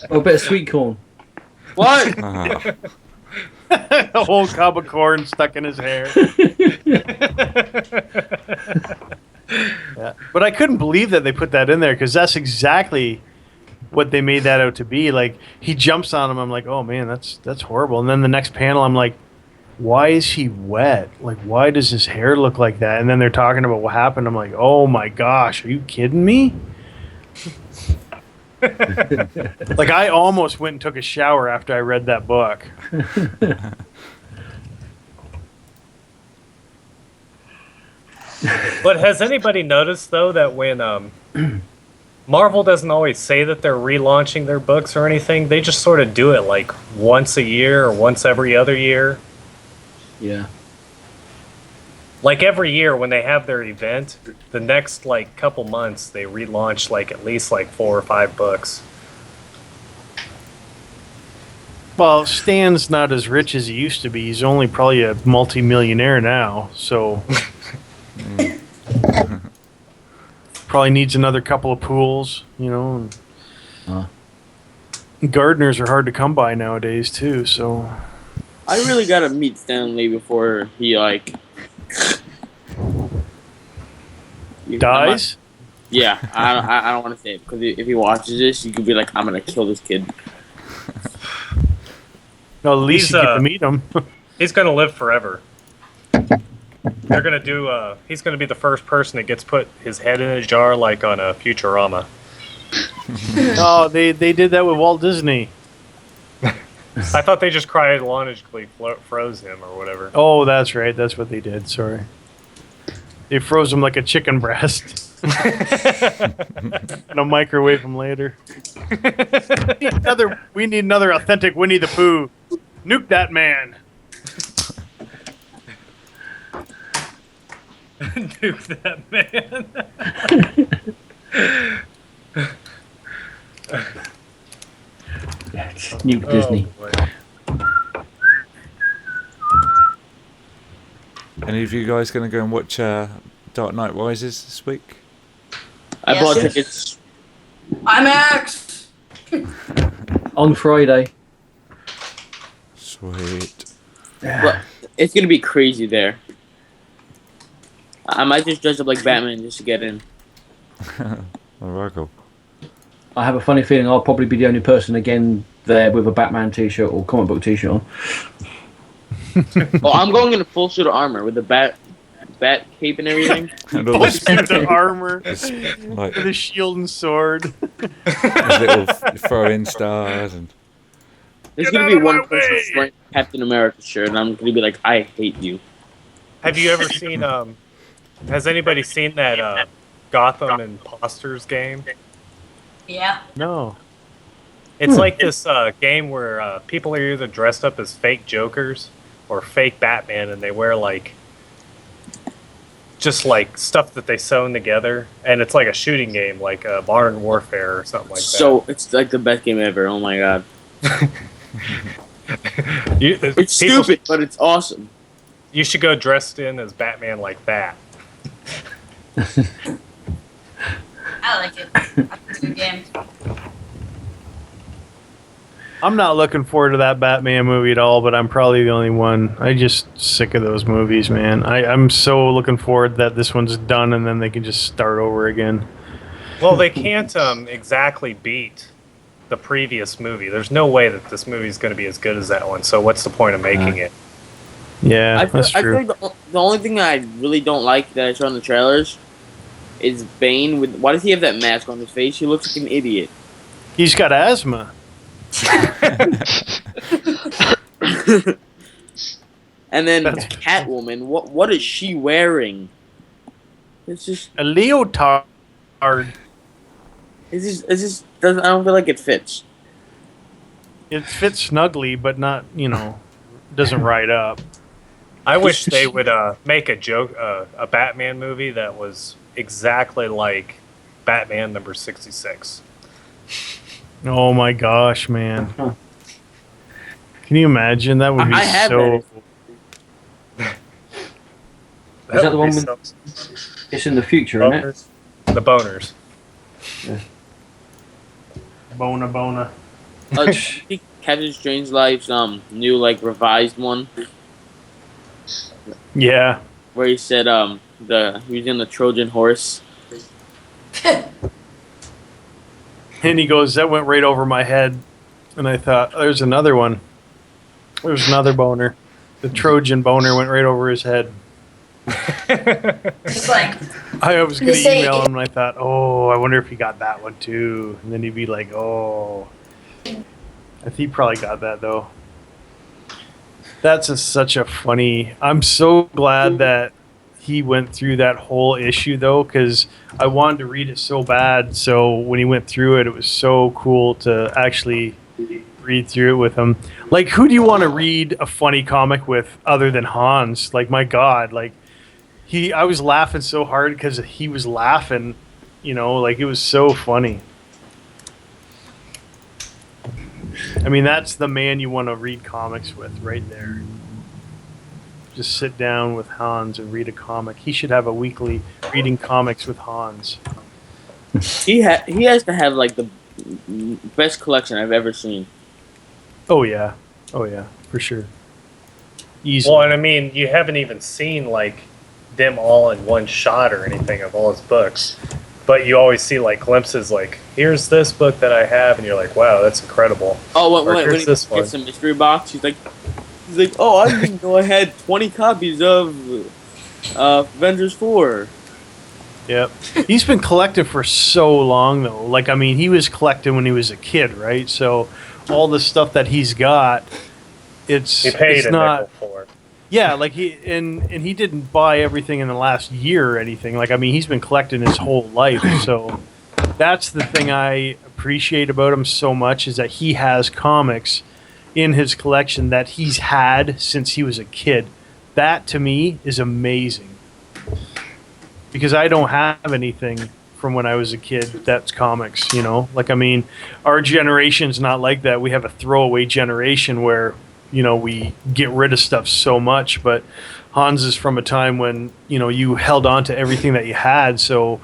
Speaker 2: Or a bit of sweet corn.
Speaker 5: What?
Speaker 1: Uh-huh.
Speaker 7: A whole cob of corn stuck in his hair. Yeah. But I couldn't believe that they put that in there because that's exactly what they made that out to be. Like he jumps on him, I'm like, oh man, that's horrible. And then the next panel, I'm like, why is he wet? Like, why does his hair look like that? And then they're talking about what happened. I'm like, oh my gosh, are you kidding me? Like I almost went and took a shower after I read that book.
Speaker 6: But has anybody noticed though that when Marvel doesn't always say that they're relaunching their books or anything, they just sort of do it like once a year or once every other year.
Speaker 2: Yeah.
Speaker 6: Like every year when they have their event, the next like couple months they relaunch like at least like 4 or 5 books.
Speaker 7: Well, Stan's not as rich as he used to be. He's only probably a multi-millionaire now, so probably needs another couple of pools, you know. And gardeners are hard to come by nowadays too, so
Speaker 5: I really gotta meet Stan Lee before he like
Speaker 7: dies.
Speaker 5: Yeah, I don't want to say it because if he watches this, you could be like, I'm gonna kill this kid.
Speaker 7: No, at least
Speaker 6: He's,
Speaker 7: you get to meet him.
Speaker 6: He's gonna live forever. They're gonna do. He's gonna be the first person that gets put his head in a jar, like on a Futurama.
Speaker 7: Oh, they did that with Walt Disney.
Speaker 6: I thought they just cryogenically froze him or whatever.
Speaker 7: Oh, that's right. That's what they did. Sorry. They froze him like a chicken breast. And a microwave him later. We need another authentic Winnie the Pooh. Nuke that man.
Speaker 6: Nuke that man.
Speaker 2: Yeah, it's Nuke Disney.
Speaker 6: boy.
Speaker 1: Any of you guys going to go and watch Dark Knight Rises this week?
Speaker 5: I
Speaker 3: Yes,
Speaker 5: bought
Speaker 3: yes.
Speaker 5: tickets.
Speaker 3: IMAX.
Speaker 2: On Friday.
Speaker 1: Sweet.
Speaker 5: But it's gonna be crazy there. I might just dress up like Batman just to get in.
Speaker 1: Very cool.
Speaker 2: I have a funny feeling I'll probably be the only person again there with a Batman t-shirt or comic book t-shirt on.
Speaker 5: Oh, I'm going in a full suit of armor with the bat cape and everything.
Speaker 1: And all
Speaker 7: With the armor,
Speaker 1: like
Speaker 7: with a shield and sword.
Speaker 1: those little throw-in stars and
Speaker 5: There's
Speaker 7: Get
Speaker 5: gonna
Speaker 7: out
Speaker 5: be
Speaker 7: of
Speaker 5: one
Speaker 7: my
Speaker 5: person
Speaker 7: way!
Speaker 5: wearing a Captain America shirt, and I'm gonna be like, I hate you.
Speaker 6: Have you ever seen? Has anybody seen that Gotham Imposters game?
Speaker 3: Yeah.
Speaker 7: No.
Speaker 6: It's like this game where people are either dressed up as fake Jokers or fake Batman, and they wear like just like stuff that they sewn together, and it's like a shooting game, like Modern Warfare or something like
Speaker 5: So it's like the best game ever. Oh my god,
Speaker 6: that.
Speaker 5: it's
Speaker 6: People-
Speaker 5: stupid, but it's awesome.
Speaker 6: You should go dressed in as Batman like that.
Speaker 3: I like it. That's a good game.
Speaker 7: I'm not looking forward to that Batman movie at all, but I'm probably the only one. I just sick of those movies, man. I'm so looking forward that this one's done and then they can just start over again.
Speaker 6: Well, they can't exactly beat the previous movie. There's no way that this movie is going to be as good as that one. So what's the point of making it?
Speaker 7: Yeah,
Speaker 5: I feel
Speaker 7: that's true.
Speaker 5: like the only thing I really don't like that I saw in the trailers is Bane. With why does he have that mask on his face? He looks like an idiot.
Speaker 7: He's got asthma.
Speaker 5: And then
Speaker 7: That's-
Speaker 5: Catwoman, what is she wearing? It's just
Speaker 7: A leotard.
Speaker 5: it's just doesn't I don't feel like it fits.
Speaker 7: It fits snugly, but not, doesn't ride up.
Speaker 6: I wish they would make a Batman movie that was exactly like Batman number 66.
Speaker 7: Oh my gosh, man. Can you imagine? That would be
Speaker 5: I have
Speaker 7: so.
Speaker 2: Is that the
Speaker 6: would
Speaker 2: one
Speaker 6: be
Speaker 2: with- It's in the future, isn't it?
Speaker 6: boners? The boners.
Speaker 7: Bona.
Speaker 5: Captain Strangelife's new like revised one
Speaker 7: Yeah.
Speaker 5: where he said he was in the Trojan horse.
Speaker 7: And he goes, that went right over my head. And I thought, there's another one. There's another boner. The Trojan boner went right over his head.
Speaker 3: It's like,
Speaker 7: I was going to
Speaker 3: You say-
Speaker 7: email him and I thought, oh, I wonder if he got that one too. And then he'd be like, oh. I think he probably got that though. That's such a funny. I'm so glad that he went through that whole issue though, because I wanted to read it so bad. So when he went through it, it was so cool to actually read through it with him. Like, who do you want to read a funny comic with other than Hans? Like, my God, like I was laughing so hard because he was laughing. Like it was so funny. I mean, that's the man you want to read comics with right there. Just sit down with Hans and read a comic. He should have a weekly reading comics with Hans.
Speaker 5: He has to have like the best collection I've ever seen.
Speaker 7: Oh yeah, for sure. Easily.
Speaker 6: Well, and I mean, you haven't even seen like them all in one shot or anything of all his books, but you always see like glimpses. Like, here's this book that I have, and you're like, wow, that's incredible.
Speaker 5: Oh,
Speaker 6: Or
Speaker 5: when
Speaker 6: here's
Speaker 5: he
Speaker 6: this
Speaker 5: gets
Speaker 6: one.
Speaker 5: a mystery box, he's like, oh, I didn't know I had 20 copies of Avengers 4.
Speaker 7: Yep. He's been collecting for so long though. Like, I mean, he was collecting when he was a kid, right? So all the stuff that he's got, it's
Speaker 6: He paid
Speaker 7: it's
Speaker 6: a
Speaker 7: not.
Speaker 6: nickel for it.
Speaker 7: Yeah, like he didn't buy everything in the last year or anything. Like, I mean, he's been collecting his whole life. So that's the thing I appreciate about him so much, is that he has comics in his collection that he's had since he was a kid. That to me is amazing. Because I don't have anything from when I was a kid that's comics, Like, I mean, our generation's not like that. We have a throwaway generation where we get rid of stuff so much, but Hans is from a time when, you held on to everything that you had. So,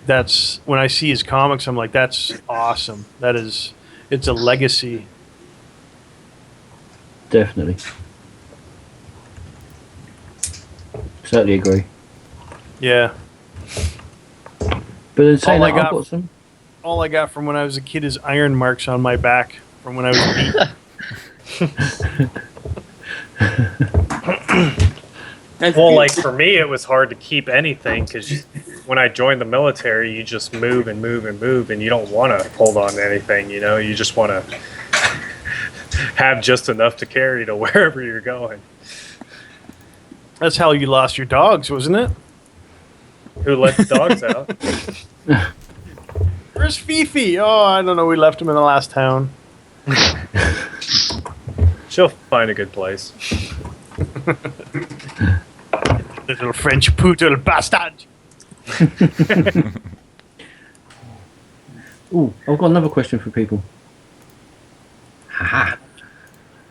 Speaker 7: that's when I see his comics, I'm like, that's awesome. It's a legacy.
Speaker 2: Definitely. Certainly agree.
Speaker 7: Yeah.
Speaker 2: But then saying
Speaker 7: All I
Speaker 2: that, I've
Speaker 7: got-
Speaker 2: got some.
Speaker 7: All I got from when I was a kid is iron marks on my back from when I was beat.
Speaker 6: Well, like for me, it was hard to keep anything because when I joined the military, you just move and move and move, and you don't want to hold on to anything. You just want to have just enough to carry to wherever you're going.
Speaker 7: That's how you lost your dogs, wasn't it?
Speaker 6: Who let the dogs out?
Speaker 7: Where's Fifi? Oh, I don't know. We left him in the last town.
Speaker 6: She'll find a good place.
Speaker 7: Little French poodle bastard.
Speaker 2: Ooh, I've got another question for people. Haha.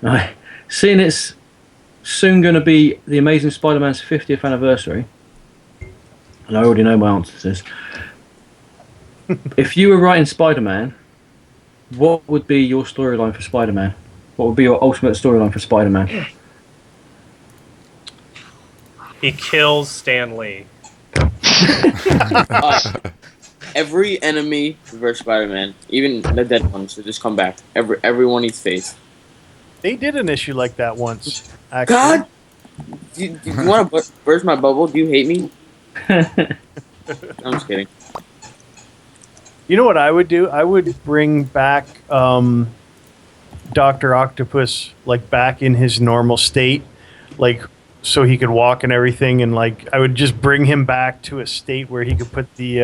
Speaker 2: Right. Seeing it's soon going to be the Amazing Spider-Man's 50th anniversary, and I already know my answer to this. If you were writing Spider-Man, what would be your storyline for Spider-Man? What would be your ultimate storyline for Spider-Man?
Speaker 6: He kills Stan Lee.
Speaker 5: Every enemy versus Spider-Man, even the dead ones, to just come back. Everyone he's faced.
Speaker 7: They did an issue like that once. Actually.
Speaker 5: God, do you want to burst my bubble? Do you hate me? I'm just kidding.
Speaker 7: You know what I would do? I would bring back Doctor Octopus like back in his normal state, like so he could walk and everything, and like I would just bring him back to a state where he could put the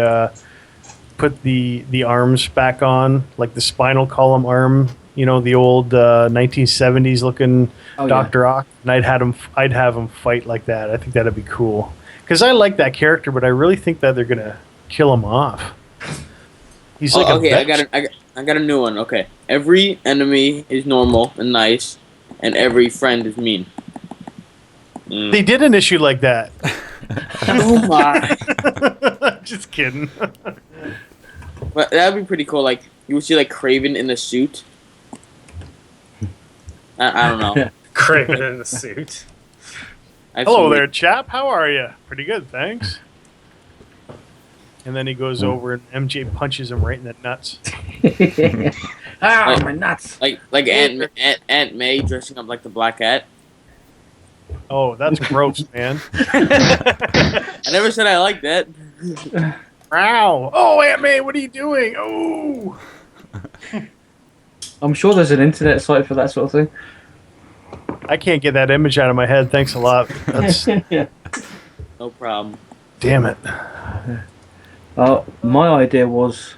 Speaker 7: arms back on, like the spinal column arm, the old 1970s looking
Speaker 2: Oh,
Speaker 7: Doctor Ock, and I'd have him fight like that. I think that'd be cool because I like that character, but I really think that they're gonna kill him off. He's like
Speaker 5: okay, I got a new one. Okay, every enemy is normal and nice, and every friend is mean.
Speaker 7: They did an issue like that.
Speaker 5: Oh my!
Speaker 7: Just kidding.
Speaker 5: But that'd be pretty cool. Like you would see like Craven in the suit. I don't know.
Speaker 6: Craven in the suit.
Speaker 5: I've
Speaker 7: Hello
Speaker 5: seen
Speaker 7: there, chap. How are you? Pretty good, thanks. And then he goes over and MJ punches him right in the nuts.
Speaker 2: Ah, my nuts.
Speaker 5: Like Aunt May dressing up like the Black Cat.
Speaker 7: Oh, that's gross, man.
Speaker 5: I never said I liked that.
Speaker 7: Ow! Oh, Aunt May, what are you doing? Oh!
Speaker 2: I'm sure there's an internet site for that sort of thing.
Speaker 7: I can't get that image out of my head. Thanks a lot. That's
Speaker 2: Yeah.
Speaker 5: No problem.
Speaker 7: damn it.
Speaker 2: My idea was,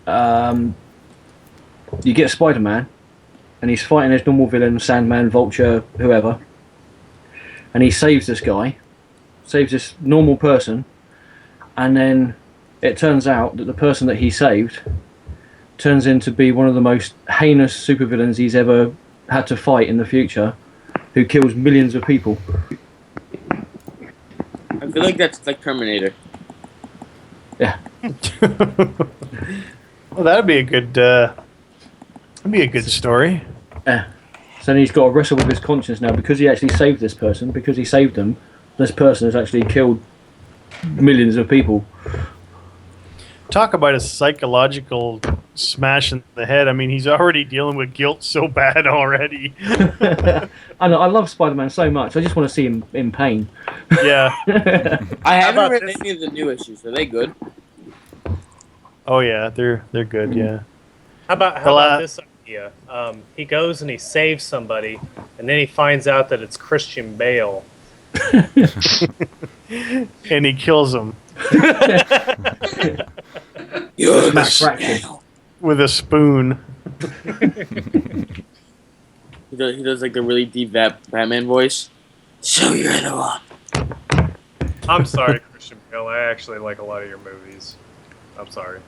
Speaker 2: you get Spider-Man, and he's fighting his normal villain, Sandman, Vulture, whoever, and he saves this guy, saves this normal person, and then it turns out that the person that he saved turns into be one of the most heinous supervillains he's ever had to fight in the future, who kills millions of people.
Speaker 5: I feel like that's like Terminator.
Speaker 2: Yeah.
Speaker 7: Well, that'd be a good story.
Speaker 2: So then he's got to wrestle with his conscience now because he actually saved this person. Because he saved them, this person has actually killed millions of people.
Speaker 7: Talk about a psychological smash in the head. I mean, he's already dealing with guilt so bad already.
Speaker 2: I know. I love Spider-Man so much. I just want to see him in pain.
Speaker 7: Yeah.
Speaker 5: I haven't
Speaker 6: about
Speaker 5: read
Speaker 6: this?
Speaker 5: any of the new issues. Are they good?
Speaker 7: Oh yeah, they're good. Yeah.
Speaker 6: How about this idea? He goes and he saves somebody, and then he finds out that it's Christian Bale.
Speaker 7: And he kills him
Speaker 5: You're
Speaker 2: Matt Fraction.
Speaker 7: with a spoon.
Speaker 5: He does like the really deep Batman voice. So you're the one.
Speaker 6: I'm sorry, Christian Bale. I actually like a lot of your movies. I'm sorry.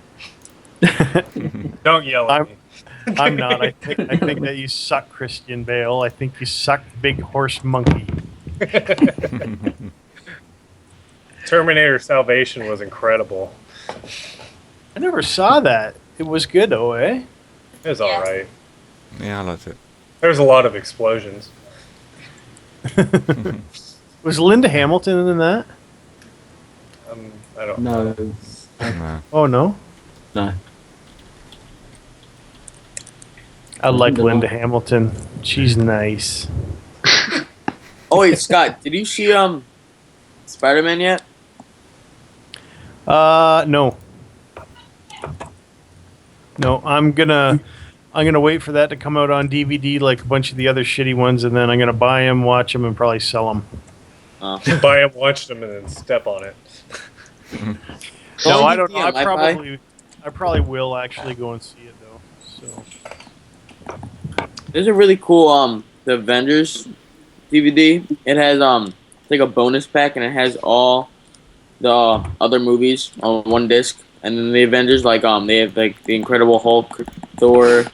Speaker 6: Don't yell at me.
Speaker 7: I'm not. I think that you suck, Christian Bale. I think you suck, Big Horse Monkey.
Speaker 6: Terminator Salvation was incredible.
Speaker 7: I never saw that. It was good, though, eh?
Speaker 6: It was
Speaker 3: Yeah.
Speaker 6: alright.
Speaker 1: Yeah, I liked it.
Speaker 6: There was a lot of explosions.
Speaker 7: Was Linda Hamilton in that?
Speaker 6: I don't
Speaker 2: No,
Speaker 1: No.
Speaker 7: Oh no,
Speaker 2: no.
Speaker 7: I like
Speaker 2: Linda
Speaker 7: Linda Hamilton. She's nice.
Speaker 5: Oh wait, Scott, did you see Spider-Man yet?
Speaker 7: No. No, I'm gonna wait for that to come out on DVD like a bunch of the other shitty ones, and then I'm gonna buy them, watch them, and probably sell them.
Speaker 6: buy them, watch them, and then step on it.
Speaker 7: No,
Speaker 5: Only
Speaker 7: I don't know.
Speaker 5: on Wi-Fi?
Speaker 7: I probably will actually go and see it though. So
Speaker 5: There's a really cool the Avengers DVD. It has it's like a bonus pack, and it has all the other movies on one disc. And then the Avengers, like they have like the Incredible Hulk, Thor.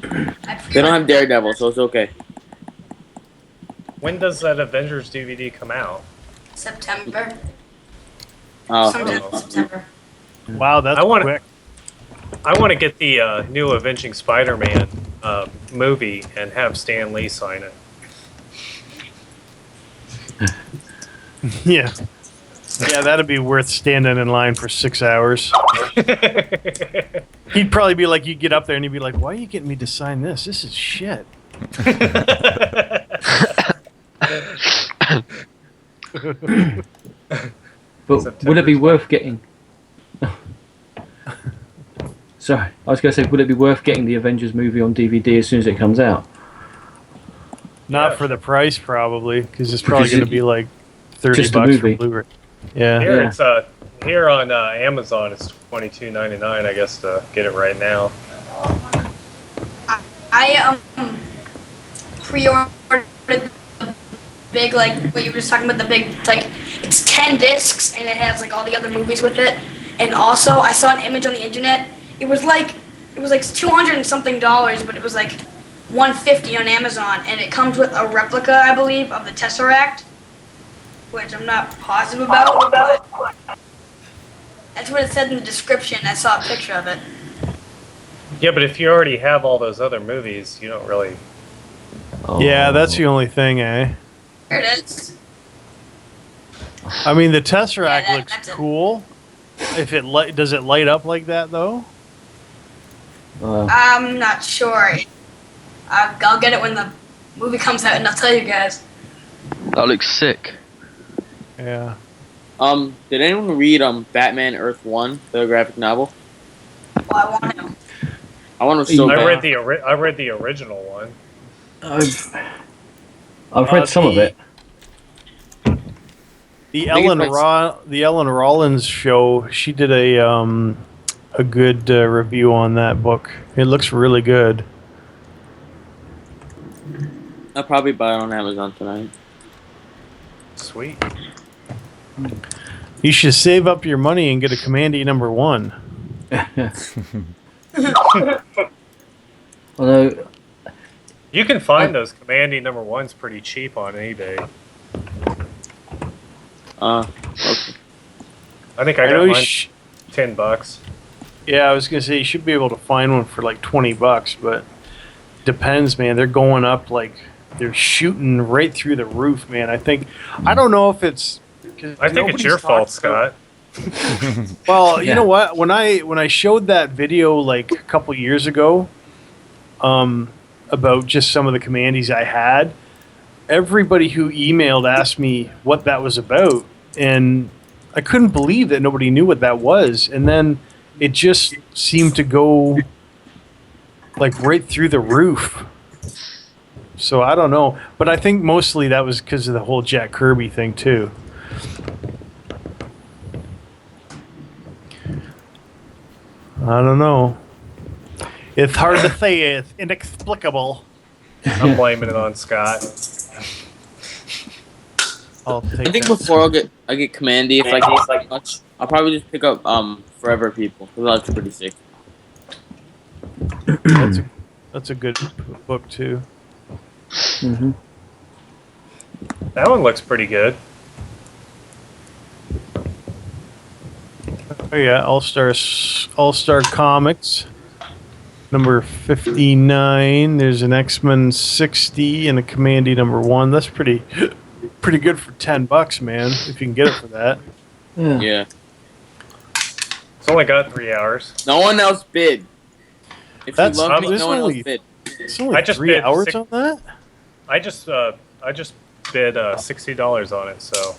Speaker 5: They don't have Daredevil, so it's okay.
Speaker 6: When does that Avengers DVD come out?
Speaker 3: September.
Speaker 5: Oh,
Speaker 3: Sometime in September.
Speaker 7: wow, that's
Speaker 6: I wanna-
Speaker 7: quick.
Speaker 6: I want to get the new Avenging Spider-Man movie and have Stan Lee sign it.
Speaker 7: Yeah. Yeah, that'd be worth standing in line for 6 hours. He'd probably be like, you'd get up there and he'd be like, why are you getting me to sign this? This is shit.
Speaker 2: But would it be worth getting? Sorry, I was going to say, would it be worth getting the Avengers movie on DVD as soon as it comes out?
Speaker 7: Not
Speaker 6: Yeah.
Speaker 7: for the price, probably, because it's probably
Speaker 2: Because
Speaker 7: going to be like 30
Speaker 2: just a
Speaker 7: bucks for
Speaker 2: movie.
Speaker 7: Blu-ray. Yeah.
Speaker 6: Here
Speaker 2: Yeah.
Speaker 6: it's here on Amazon it's $22.99, I guess, to get it right now.
Speaker 3: I pre-ordered the big, like what you were just talking about, the big, like it's 10 discs and it has like all the other movies with it. And also I saw an image on the internet. It was like $200 and something, but it was like $150 on Amazon, and it comes with a replica, I believe, of the Tesseract, which I'm not positive about, but that's what it said in the description. I saw a picture of it.
Speaker 6: Yeah, but if you already have all those other movies, you don't really.
Speaker 2: Oh.
Speaker 7: Yeah, that's the only thing, eh?
Speaker 3: Here it is.
Speaker 7: I mean, the Tesseract
Speaker 3: Yeah,
Speaker 7: looks
Speaker 3: that's it.
Speaker 7: cool. If it does it light up like that though?
Speaker 3: I'm not sure. I'll get it when the movie comes out, and I'll tell you guys.
Speaker 4: That looks sick.
Speaker 7: Yeah.
Speaker 5: Did anyone read Batman Earth 1, the graphic novel?
Speaker 3: Well, I want to.
Speaker 5: I want to so
Speaker 6: I
Speaker 5: bad.
Speaker 6: read the original one.
Speaker 2: I've read some of it.
Speaker 7: The
Speaker 5: I think
Speaker 7: Ellen
Speaker 5: it's like-
Speaker 7: Ellen Rollins show, she did a good review on that book. It looks really good.
Speaker 5: I'll probably buy it on Amazon tonight.
Speaker 6: Sweet.
Speaker 7: You should save up your money and get a Commandy #1.
Speaker 2: Although,
Speaker 6: You can find those Commandy #1s pretty cheap on eBay.
Speaker 5: Okay.
Speaker 6: I think I
Speaker 7: I know
Speaker 6: got
Speaker 7: you
Speaker 6: mine $10.
Speaker 7: yeah, I was gonna say you should be able to find one for like $20, but depends, man. They're going up like they're shooting right through the roof, man. I don't know if it's. 'Cause
Speaker 6: I think it's
Speaker 7: nobody's
Speaker 6: your fault,
Speaker 7: talked about-
Speaker 6: Scott.
Speaker 7: Well, you
Speaker 2: Yeah.
Speaker 7: know what? When I showed that video like a couple years ago, about just some of the Commandies I had, everybody who emailed asked me what that was about, and I couldn't believe that nobody knew what that was. And then it just seemed to go like right through the roof. So I don't know, but I think mostly that was because of the whole Jack Kirby thing too. I don't know. It's hard to say. It's inexplicable.
Speaker 6: I'm blaming it on Scott.
Speaker 7: I'll take
Speaker 5: I think
Speaker 7: that.
Speaker 5: before I get Commandy, if I get like much, I'll probably just pick up Forever People, because that's pretty sick.
Speaker 7: That's a good book too.
Speaker 2: mhm.
Speaker 6: That one looks pretty good.
Speaker 7: Oh yeah, All Star Comics number 59. There's an X-Men 60 and a Commandy #1. That's pretty good for $10, man. If you can get it for that.
Speaker 2: Yeah.
Speaker 5: Yeah.
Speaker 6: It's only got 3 hours.
Speaker 5: No one else bid. If
Speaker 7: That's-
Speaker 5: you love me,
Speaker 7: there's
Speaker 5: no one else
Speaker 7: only-
Speaker 5: bid.
Speaker 7: It's only
Speaker 6: I just
Speaker 7: 3
Speaker 6: bid
Speaker 7: hours
Speaker 6: six-
Speaker 7: on that.
Speaker 6: I just bid $60 on it, so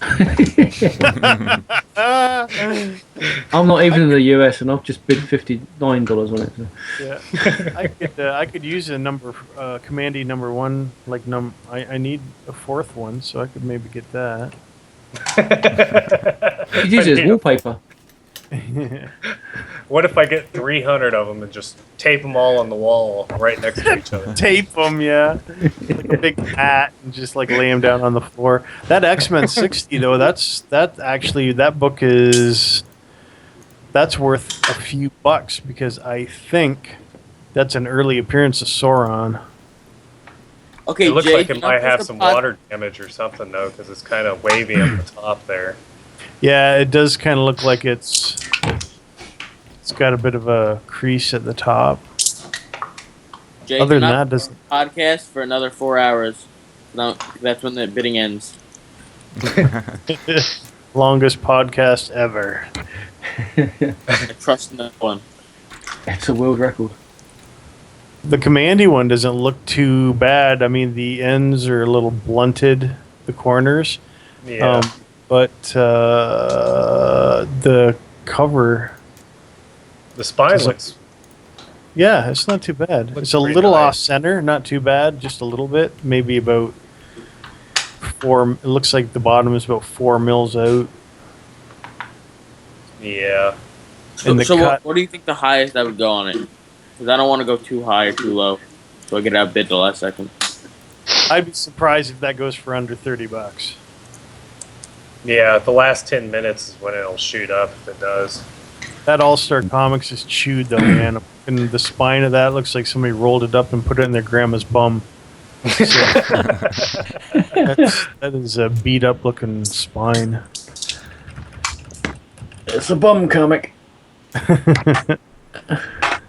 Speaker 2: I'm not even in the US, and I've just bid $59 on it. So.
Speaker 7: Yeah, I could use a Commandy #1. Like I need a fourth one, so I could maybe get that.
Speaker 2: You could use it as wallpaper.
Speaker 6: what if I get 300 of them and just tape them all on the wall right next to each other?
Speaker 7: Tape them, yeah, like a big hat, and just like lay them down on the floor. That X-Men 60 though, that book that's worth a few bucks, because I think that's an early appearance of Sauron.
Speaker 5: Okay,
Speaker 6: It looks
Speaker 5: Jay,
Speaker 6: like it
Speaker 5: can
Speaker 6: might
Speaker 5: I
Speaker 6: have
Speaker 5: push
Speaker 6: some
Speaker 5: the pod-
Speaker 6: water damage or something though, because it's kind of wavy on the top there.
Speaker 7: Yeah, it does kind of look like it's got a bit of a crease at the top.
Speaker 5: Jay,
Speaker 7: Other
Speaker 5: can
Speaker 7: than
Speaker 5: I
Speaker 7: that, doesn't.
Speaker 5: podcast for another 4 hours. No, that's when the bidding ends.
Speaker 7: Longest podcast ever.
Speaker 5: I trust no one.
Speaker 2: It's a world record.
Speaker 7: The Commandy one doesn't look too bad. I mean, the ends are a little blunted, the corners.
Speaker 6: Yeah.
Speaker 7: But the cover,
Speaker 6: The spine
Speaker 7: Just like-
Speaker 6: looks
Speaker 7: Yeah, it's not too bad.
Speaker 6: Looks
Speaker 7: It's a
Speaker 6: pretty
Speaker 7: little
Speaker 6: nice.
Speaker 7: off center, not too bad, just a little bit. Maybe about 4. It looks like the bottom is about 4 mils out.
Speaker 6: Yeah.
Speaker 7: And the
Speaker 5: So
Speaker 7: cut,
Speaker 5: what do you think the highest I would go on it? Because I don't want to go too high or too low, so I get outbid the last second.
Speaker 7: I'd be surprised if that goes for under $30.
Speaker 6: Yeah, the last 10 minutes is when it'll shoot up if it does.
Speaker 7: That All-Star Comics is chewed though, man. And the spine of that looks like somebody rolled it up and put it in their grandma's bum. So, that is a beat up looking spine.
Speaker 2: It's a bum comic.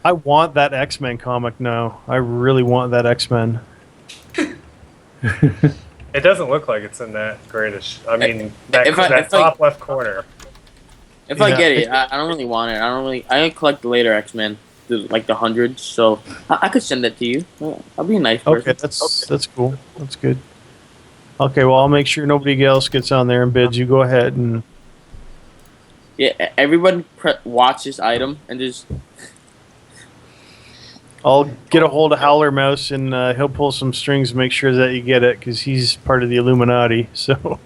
Speaker 7: I want that X-Men comic now. I really want that X-Men.
Speaker 6: It doesn't look like it's in that greatest. I mean, that,
Speaker 5: if I-
Speaker 6: that
Speaker 5: if I-
Speaker 6: top left corner.
Speaker 5: If I
Speaker 7: Yeah.
Speaker 5: get it, I don't really want it. I collect the later X-Men, like the hundreds, so I could send that to you. I'll be a nice person.
Speaker 7: Okay, that's cool. That's good. Okay, well, I'll make sure nobody else gets on there and bids. You go ahead and
Speaker 5: Yeah, everybody watch this item and just
Speaker 7: I'll get a hold of Howler Mouse and he'll pull some strings to make sure that you get it because he's part of the Illuminati. So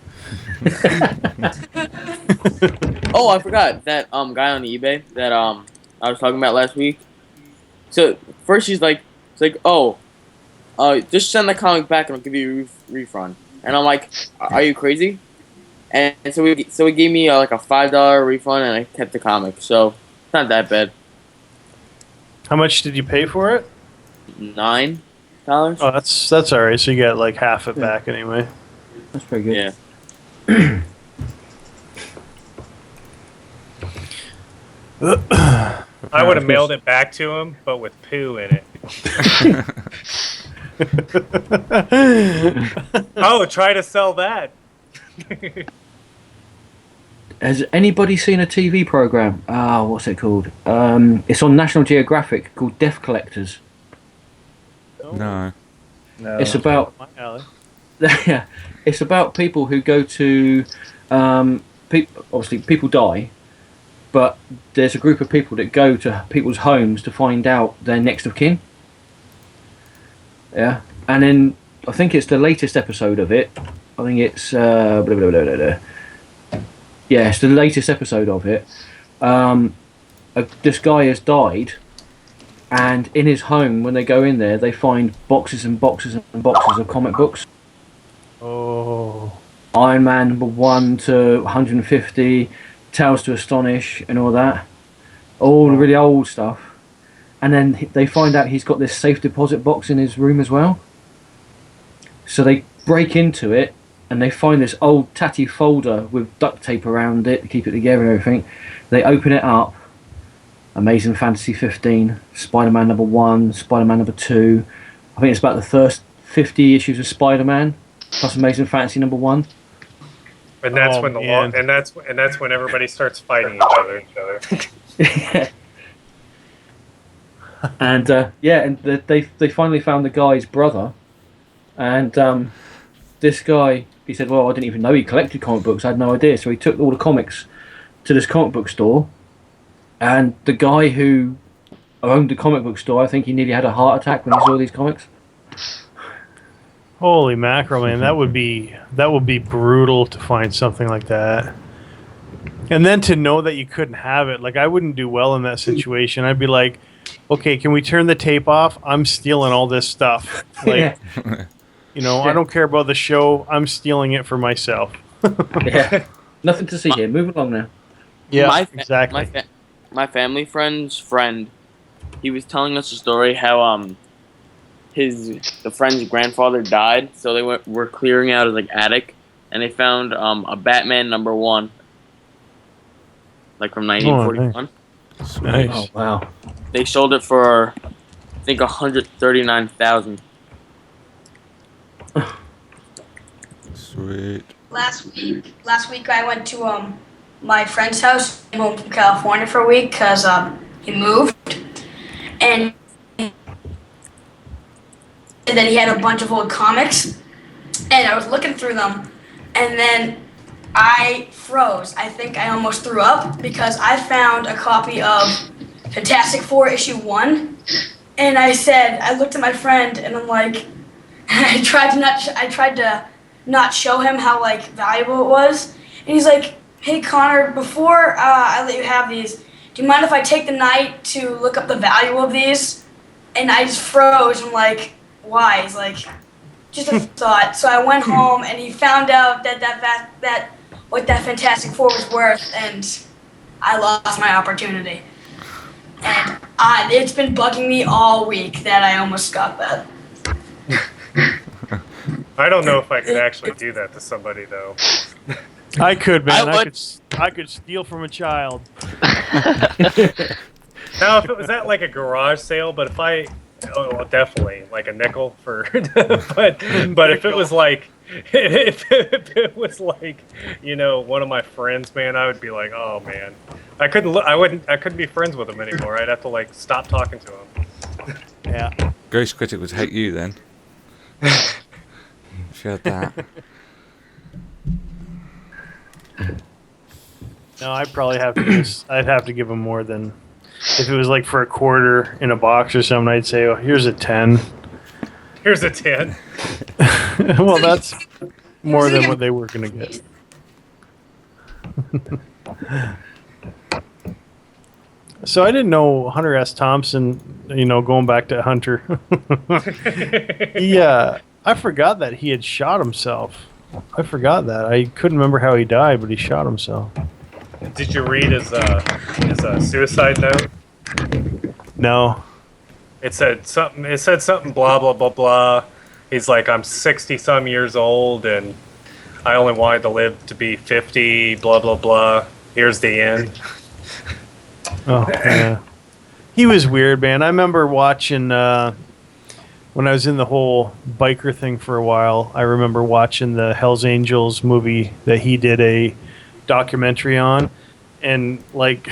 Speaker 5: Oh, I forgot that guy on eBay that I was talking about last week. So first he's like, just send the comic back and I'll give you a refund. And I'm like, are you crazy? And so he gave me like a $5 refund and I kept the comic. So it's not that bad.
Speaker 7: how much did you pay for it?
Speaker 5: $9.
Speaker 7: Oh, that's all right. So you got like half it back anyway.
Speaker 2: That's pretty good.
Speaker 5: Yeah.
Speaker 6: I would have mailed it back to him, but with poo in it. Oh, try to sell that.
Speaker 2: Has anybody seen a TV program? What's it called? It's on National Geographic called Death Collectors.
Speaker 1: No.
Speaker 6: No.
Speaker 2: It's about
Speaker 7: My alley.
Speaker 2: yeah, it's about people who go to obviously people die, but there's a group of people that go to people's homes to find out their next of kin. Yeah, and then I think it's the latest episode of it. I think it's blah, blah, blah, blah, blah, blah. Yeah, it's the latest episode of it. This guy has died, and in his home, when they go in there, they find boxes and boxes and boxes of comic books.
Speaker 7: Oh,
Speaker 2: Iron Man #1 to 150, Tales to Astonish, and all that. All the really old stuff. And then they find out he's got this safe deposit box in his room as well. So they break into it, and they find this old tatty folder with duct tape around it to keep it together and everything. They open it up. Amazing Fantasy 15, Spider-Man #1, Spider-Man #2. I think it's about the first 50 issues of Spider-Man, plus Amazing Fantasy #1.
Speaker 6: And that's
Speaker 7: Oh,
Speaker 6: when the
Speaker 7: man.
Speaker 6: and that's when everybody starts fighting each other.
Speaker 2: And and they finally found the guy's brother, and this guy, he said, well, I didn't even know he collected comic books. I had no idea. So he took all the comics to this comic book store, and the guy who owned the comic book store, I think he nearly had a heart attack when he saw these comics.
Speaker 7: holy mackerel, man! That would be brutal to find something like that. And then to know that you couldn't have it, like I wouldn't do well in that situation. I'd be like, okay, can we turn the tape off? I'm stealing all this stuff. Like, you know, I don't care about the show. I'm stealing it for myself.
Speaker 2: Yeah. Nothing to see here. Move along now.
Speaker 7: Yeah, exactly.
Speaker 5: My family friend's friend, he was telling us a story how the friend's grandfather died, so they were clearing out his like attic, and they found a Batman #1, like from 1941.
Speaker 7: Nice.
Speaker 2: Oh, wow.
Speaker 5: They sold it for I think 139,000.
Speaker 1: Sweet.
Speaker 3: Last week I went to my friend's house, came home from California for a week because he moved, and then he had a bunch of old comics, and I was looking through them, and then I froze. I think I almost threw up because I found a copy of Fantastic Four issue 1, and I looked at my friend and I'm like, I tried to not show him how like valuable it was, and he's like, hey Connor, before I let you have these, do you mind if I take the night to look up the value of these? And I just froze. I'm like, why? He's like, just a thought. So I went home and he found out that what that Fantastic Four was worth, and I lost my opportunity. And it's been bugging me all week that I almost got that.
Speaker 6: I don't know if I could actually do that to somebody though.
Speaker 7: I could, man.
Speaker 4: I would.
Speaker 7: I could steal from a child.
Speaker 6: Now, if it was at like a garage sale, but if well, definitely like a nickel for, but if it was like, if it was like, one of my friends, man, I would be like, oh man, I couldn't be friends with him anymore. I'd have to like stop talking to him.
Speaker 7: Yeah.
Speaker 1: Ghost Critic would hate you then. If you had that.
Speaker 7: No, I'd probably have to. I'd have to give him more than if it was like for a quarter in a box or something. I'd say, "Oh, here's a 10."
Speaker 6: Here's a 10.
Speaker 7: Well, that's more than what they were gonna get. So I didn't know Hunter S. Thompson. Going back to Hunter. Yeah, I forgot that he had shot himself. I forgot that. I couldn't remember how he died, but he shot himself.
Speaker 6: Did you read his suicide note?
Speaker 7: No.
Speaker 6: It said something blah blah blah blah. He's like, I'm 60 some years old and I only wanted to live to be 50. Blah blah blah. Here's the end.
Speaker 7: Oh, yeah. He was weird, man. I remember watching when I was in the whole biker thing for a while. I remember watching the Hells Angels movie that he did a documentary on, and like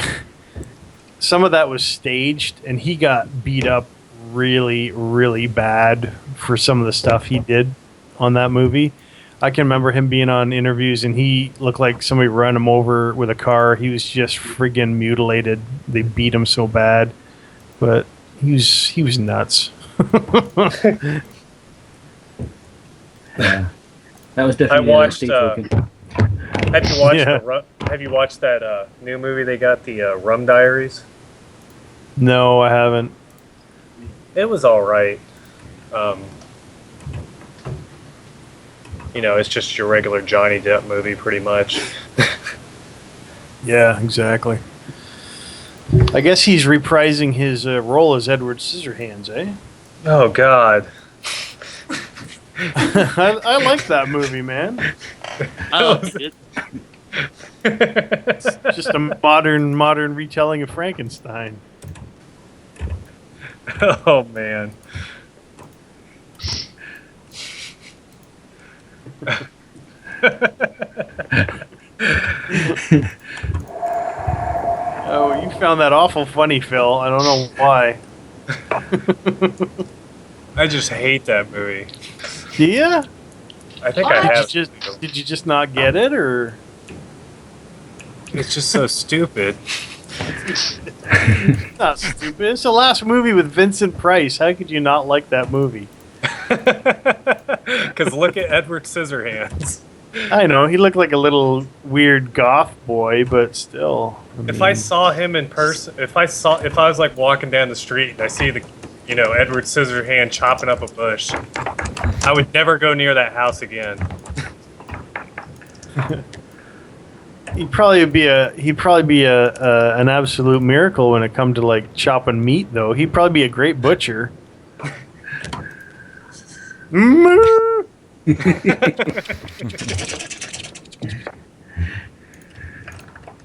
Speaker 7: some of that was staged, and he got beat up really, really bad for some of the stuff he did on that movie. I can remember him being on interviews, and he looked like somebody ran him over with a car. He was just friggin' mutilated. They beat him so bad, but he was nuts.
Speaker 2: Yeah. That was definitely
Speaker 6: watched,
Speaker 2: LSD talking.
Speaker 6: Have you watched that new movie they got, the Rum Diaries?
Speaker 7: No, I haven't.
Speaker 6: It was all right. It's just your regular Johnny Depp movie, pretty much.
Speaker 7: Yeah, exactly. I guess he's reprising his role as Edward Scissorhands, eh?
Speaker 6: Oh God.
Speaker 7: I like that movie, man.
Speaker 4: It.
Speaker 7: It's just a modern retelling of Frankenstein.
Speaker 6: Oh man.
Speaker 7: Oh, you found that awful funny, Phil. I don't know why.
Speaker 6: I just hate that movie.
Speaker 7: Do ya?
Speaker 6: I think I have.
Speaker 7: Did you just not get it, or?
Speaker 6: It's just so stupid.
Speaker 7: It's not stupid. It's the last movie with Vincent Price. How could you not like that movie?
Speaker 6: Because look at Edward Scissorhands.
Speaker 7: I know he looked like a little weird goth boy, but still.
Speaker 6: If I saw him in person, if I was like walking down the street and I see Edward Scissorhands chopping up a bush, I would never go near that house again.
Speaker 7: He'd probably be an absolute miracle when it come to like chopping meat, though. He'd probably be a great butcher.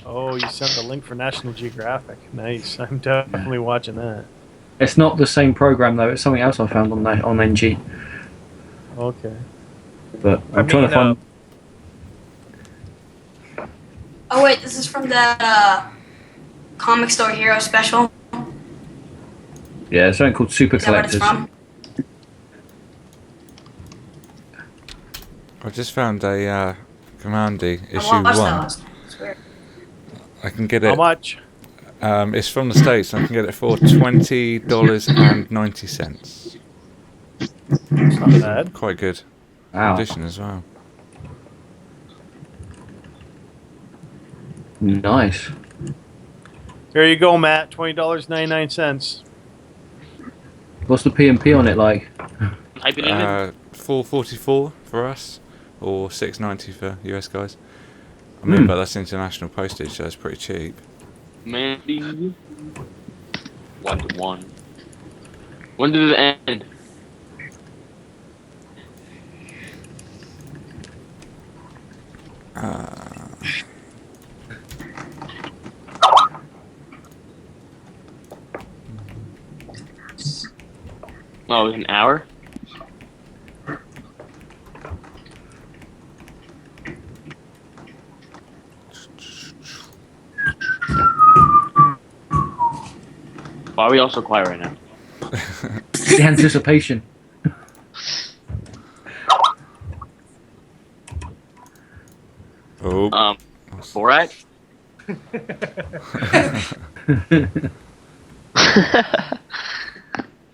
Speaker 7: Oh, you sent the link for National Geographic. Nice. I'm definitely watching that.
Speaker 2: It's not the same program though. It's something else I found on NG.
Speaker 7: Okay.
Speaker 2: But I'm trying to find.
Speaker 3: Oh wait, this is from that Comic Store Hero special.
Speaker 2: Yeah, it's something called Super
Speaker 3: Is that what it's
Speaker 2: Collectors.
Speaker 3: from?
Speaker 1: I just found a Commandy
Speaker 3: I
Speaker 1: issue
Speaker 3: watched that
Speaker 1: 1.
Speaker 3: last night. It's weird.
Speaker 1: I can get
Speaker 7: How
Speaker 1: it
Speaker 7: much?
Speaker 1: It's from the States, and I can get it for $20.90.
Speaker 7: It's not bad.
Speaker 1: Quite good
Speaker 2: Wow.
Speaker 1: condition as well.
Speaker 2: Nice.
Speaker 7: There you go, Matt. $20.99.
Speaker 2: What's the P&P on it like?
Speaker 5: Type it in.
Speaker 1: $4.44 for us, or $6.90 for US guys. I mean, but that's international postage, so it's pretty cheap.
Speaker 5: Mandy. 1-1. When did it end? Oh, it was an hour? Why are we all so quiet right now?
Speaker 2: The anticipation.
Speaker 1: Oh,
Speaker 5: Borat?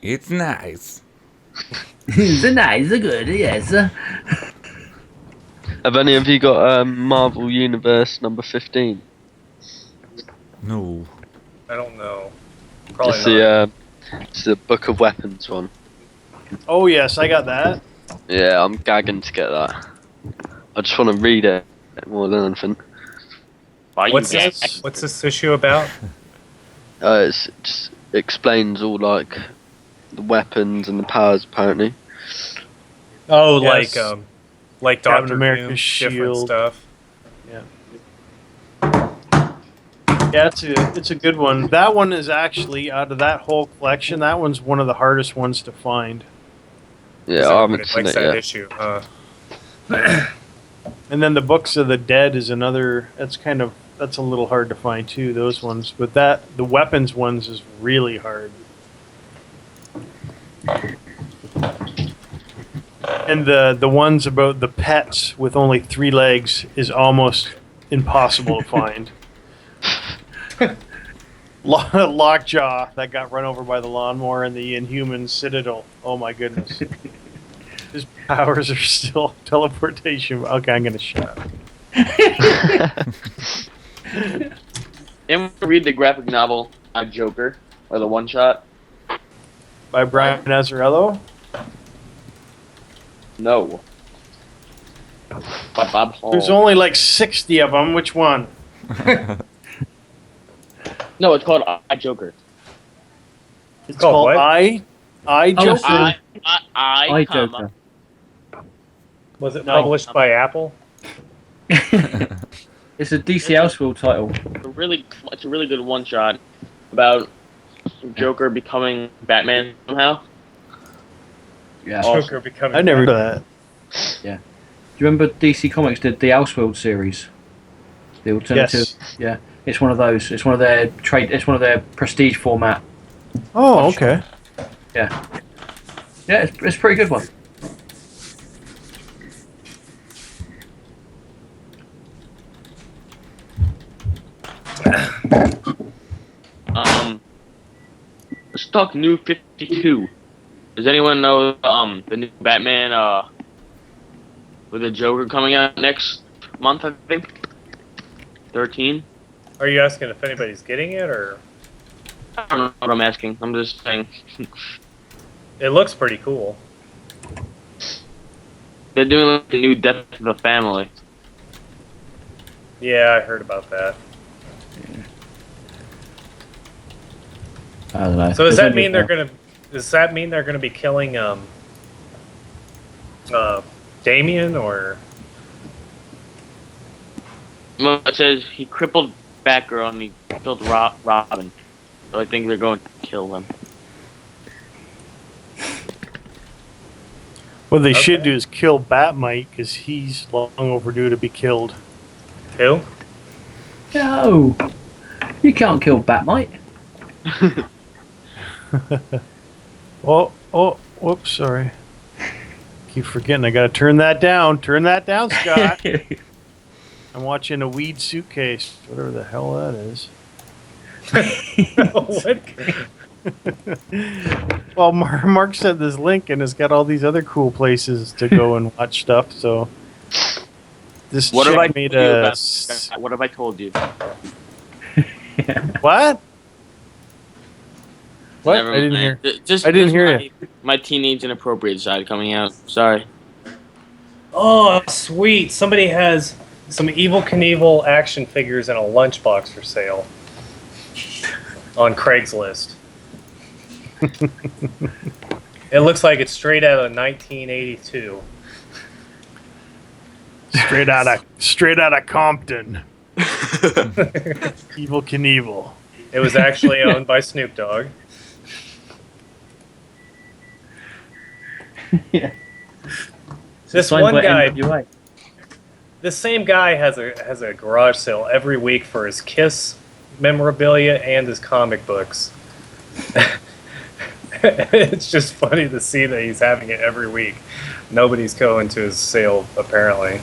Speaker 1: it's nice.
Speaker 2: The nice, the good, yes.
Speaker 4: Have any of you got Marvel Universe number 15?
Speaker 1: No.
Speaker 6: I don't know. Probably
Speaker 4: It's
Speaker 6: not.
Speaker 4: it's the Book of Weapons one.
Speaker 7: Oh, yes, I got that.
Speaker 4: Yeah, I'm gagging to get that. I just want to read it more than anything.
Speaker 5: Why you
Speaker 6: What's
Speaker 5: gay?
Speaker 6: this issue about?
Speaker 4: It just explains all like the weapons and the powers apparently.
Speaker 6: Oh,
Speaker 7: Yes.
Speaker 6: like
Speaker 7: Captain
Speaker 6: Doctor
Speaker 7: America's
Speaker 6: Doom, different
Speaker 7: shield.
Speaker 6: stuff.
Speaker 7: Yeah, it's a good one. That one is actually, out of that whole collection, that one's one of the hardest ones to find.
Speaker 4: Yeah, I haven't seen
Speaker 6: Likes
Speaker 4: it
Speaker 6: that
Speaker 4: yet.
Speaker 6: issue.
Speaker 7: And then the Books of the Dead is another. That's a little hard to find too. Those ones, but the weapons ones is really hard. And the ones about the pets with only 3 legs is almost impossible to find. Lockjaw that got run over by the lawnmower and the Inhuman Citadel. Oh my goodness. His powers are still teleportation. Okay, I'm gonna shut up.
Speaker 5: Anyone read the graphic novel Joker or the one shot?
Speaker 7: By Brian Azzarello.
Speaker 5: No. By Bob Hall.
Speaker 7: There's only like 60 of them. Which one?
Speaker 5: No, it's called Joker.
Speaker 7: It's
Speaker 6: called
Speaker 7: called
Speaker 6: what?
Speaker 7: I
Speaker 2: Oh,
Speaker 7: Joker.
Speaker 2: so-
Speaker 5: I
Speaker 2: Joker.
Speaker 6: Was it
Speaker 7: No.
Speaker 6: published by Apple?
Speaker 2: It's a DC Elseworld title.
Speaker 5: It's a really good one shot about Joker becoming Batman somehow.
Speaker 2: Yeah.
Speaker 5: Oh.
Speaker 6: Joker becoming.
Speaker 7: I never heard that.
Speaker 2: Do you remember DC Comics did the Elseworld series? The alternative.
Speaker 7: Yes.
Speaker 2: Yeah. It's one of those. It's one of their It's one of their prestige format.
Speaker 7: Oh, okay.
Speaker 2: Yeah. Yeah, it's a pretty good one.
Speaker 5: Let's talk New 52. Does anyone know the new Batman with the Joker coming out next month? I think 13.
Speaker 6: Are you asking if anybody's getting it, or
Speaker 5: I don't know what I'm asking. I'm just saying.
Speaker 6: it looks pretty cool?
Speaker 5: They're doing like the new Death of the Family.
Speaker 6: Yeah, I heard about that.
Speaker 2: I don't know.
Speaker 6: So does
Speaker 2: There's
Speaker 6: that
Speaker 2: only
Speaker 6: mean they're gonna be killing Damien, or
Speaker 5: Well, it says he crippled Batgirl and he killed Robin. So I think they're going to kill them.
Speaker 7: What they
Speaker 6: Okay.
Speaker 7: should do is kill Batmite because he's long overdue to be killed.
Speaker 6: who?
Speaker 2: No, you can't kill Batmite.
Speaker 7: Oh, whoops, sorry. Keep forgetting. I gotta turn that down. Turn that down, Scott. I'm watching a weed suitcase. Whatever the hell that is.
Speaker 6: What?
Speaker 7: Well, Mark sent this link and it's got all these other cool places to go and watch stuff. So this
Speaker 5: What have I
Speaker 7: chick
Speaker 5: told
Speaker 7: made
Speaker 5: you
Speaker 7: a
Speaker 5: about? What have I told you?
Speaker 7: what? What?
Speaker 5: Never
Speaker 7: I didn't
Speaker 5: mind.
Speaker 7: hear.
Speaker 5: Just,
Speaker 7: I didn't
Speaker 5: just
Speaker 7: hear
Speaker 5: my, my teenage inappropriate side coming out. Sorry.
Speaker 6: Oh, sweet! Somebody has some Evil Knievel action figures in a lunchbox for sale on Craigslist. It looks like it's straight out of 1982.
Speaker 7: Straight out of Compton. Evil Knievel.
Speaker 6: It was actually owned by Snoop Dogg.
Speaker 2: Yeah.
Speaker 6: This
Speaker 2: Signed
Speaker 6: one
Speaker 2: by
Speaker 6: guy,
Speaker 2: NWA.
Speaker 6: this same guy has a garage sale every week for his Kiss memorabilia and his comic books. It's just funny to see that he's having it every week. Nobody's going to his sale apparently.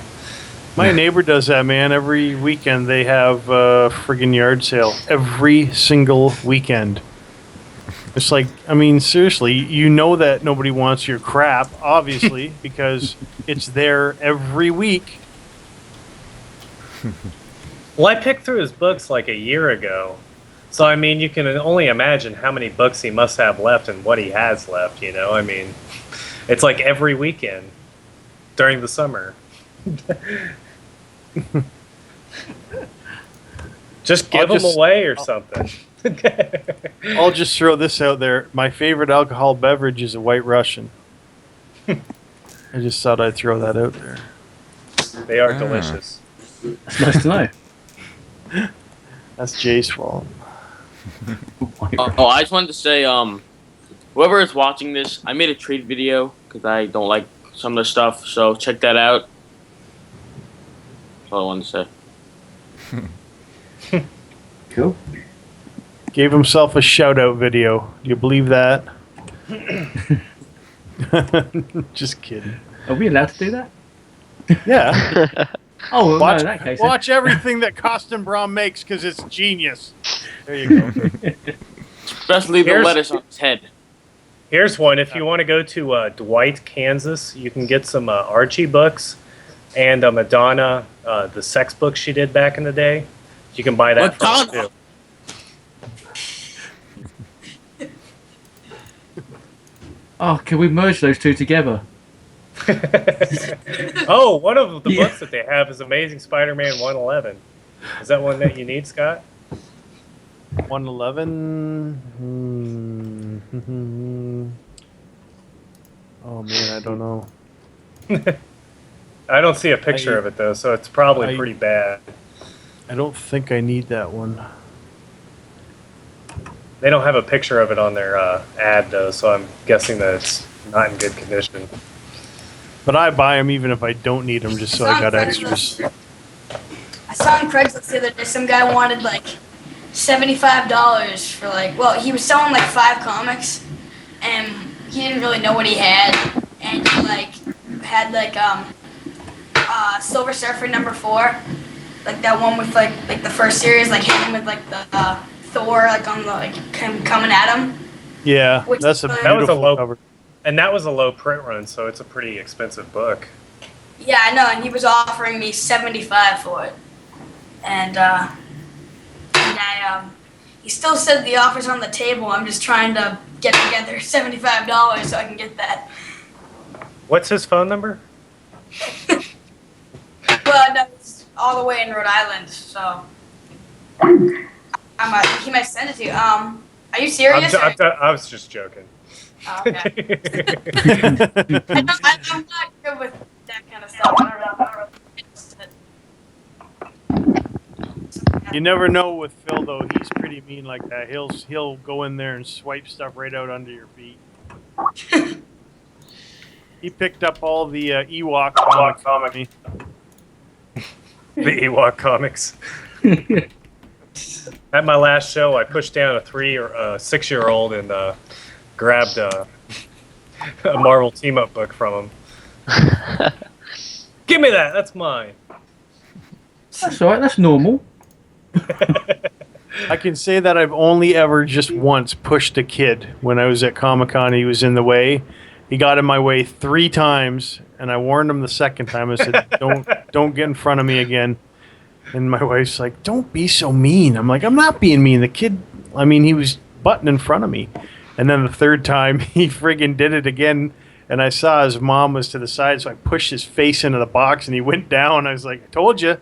Speaker 7: My neighbor does that, man. Every weekend they have a friggin' yard sale. Every single weekend. It's like, I mean, seriously, you know that nobody wants your crap, obviously, because it's there every week.
Speaker 6: Well, I picked through his books like a year ago. So, I mean, you can only imagine how many books he must have left and what he has left, you know? I mean, it's like every weekend during the summer. Just give them away or something.
Speaker 7: I'll just throw this out there. My favorite alcohol beverage is a White Russian. I just thought I'd throw that out there.
Speaker 6: They are delicious.
Speaker 2: That's nice to know.
Speaker 7: That's Jay's fault.
Speaker 5: Oh, I just wanted to say, whoever is watching this, I made a trade video because I don't like some of the stuff, so check that out. That's all I wanted to say.
Speaker 2: Cool.
Speaker 7: Gave himself a shout out video. Do you believe that? Just kidding.
Speaker 2: Are we allowed to do that?
Speaker 7: Yeah.
Speaker 2: Oh, well,
Speaker 7: Watch,
Speaker 2: no, in that case.
Speaker 7: watch everything that Costin Braun makes because it's genius. There you go.
Speaker 5: Especially the
Speaker 6: Here's-
Speaker 5: lettuce on his head.
Speaker 6: Here's one. If you want to go to Dwight, Kansas, you can get some Archie books and Madonna, the sex book she did back in the day. You can buy that from
Speaker 5: Madonna!
Speaker 6: too.
Speaker 2: Oh, can we merge those two together?
Speaker 6: Oh, one of the books that they have is Amazing Spider-Man 111. Is that one that you need, Scott?
Speaker 7: 111. Oh man, I don't know.
Speaker 6: I don't see a picture of it though, so it's probably
Speaker 7: I-
Speaker 6: pretty bad.
Speaker 7: I don't think I need that one.
Speaker 6: They don't have a picture of it on their ad though, so I'm guessing that it's not in good condition.
Speaker 7: But I buy them even if I don't need them, just so I got extras.
Speaker 3: I saw on Craigslist the other day some guy wanted like $75 for like, well, he was selling like 5 comics, and he didn't really know what he had, and he like had like Silver Surfer #4, like that one with like the first series, like him with like the Thor like on the like him coming at him.
Speaker 7: Yeah,
Speaker 3: Which-
Speaker 7: that's a
Speaker 3: that was
Speaker 6: a
Speaker 7: beautiful
Speaker 6: low-
Speaker 7: cover.
Speaker 6: And that was a low print run, so it's a pretty expensive book.
Speaker 3: Yeah, I know, and he was offering me $75 for it, and I he still said the offer's on the table. I'm just trying to get together $75 so I can get that.
Speaker 6: What's his phone number?
Speaker 3: Well, no, it's all the way in Rhode Island, so he might send it to you. Are you serious?
Speaker 6: I was just joking.
Speaker 3: Oh, okay. I'm not good with that kind of stuff. I don't know.
Speaker 7: You never know with Phil though; he's pretty mean like that. He'll go in there and swipe stuff right out under your feet. He picked up all the Ewok comics.
Speaker 6: The Ewok comics. At my last show, I pushed down a 3 or 6-year-old and grabbed a Marvel team-up book from him. Give me that. That's mine.
Speaker 2: That's alright, that's normal.
Speaker 7: I can say that I've only ever just once pushed a kid when I was at Comic-Con. He was in the way. He got in my way 3 times, and I warned him the second time. I said, don't get in front of me again. And my wife's like, don't be so mean. I'm like, I'm not being mean. The kid, I mean, he was butting in front of me. And then the third time, he friggin' did it again. And I saw his mom was to the side, so I pushed his face into the box, and he went down. I was like, I told you.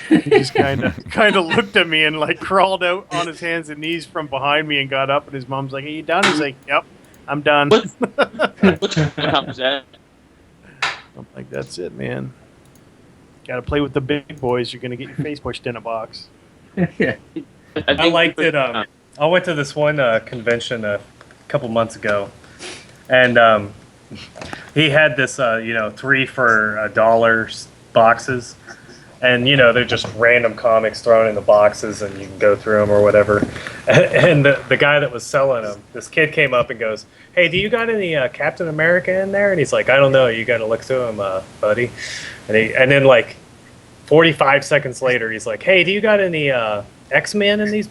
Speaker 7: He just kind of looked at me and like crawled out on his hands and knees from behind me and got up. And his mom's like, "Are you done?" He's like, "Yep, I'm done."
Speaker 5: What time was that?
Speaker 7: I'm like, "That's it, man. Got to play with the big boys. You're gonna get your face pushed in a box."
Speaker 2: Yeah.
Speaker 6: I liked it. I went to this one convention a couple months ago, and he had this, 3 for $1 boxes. And, they're just random comics thrown in the boxes, and you can go through them or whatever. And the guy that was selling them, this kid came up and goes, "Hey, do you got any Captain America in there?" And he's like, "I don't know. You got to look through them, buddy." And then, like, 45 seconds later, he's like, "Hey, do you got any X-Men in these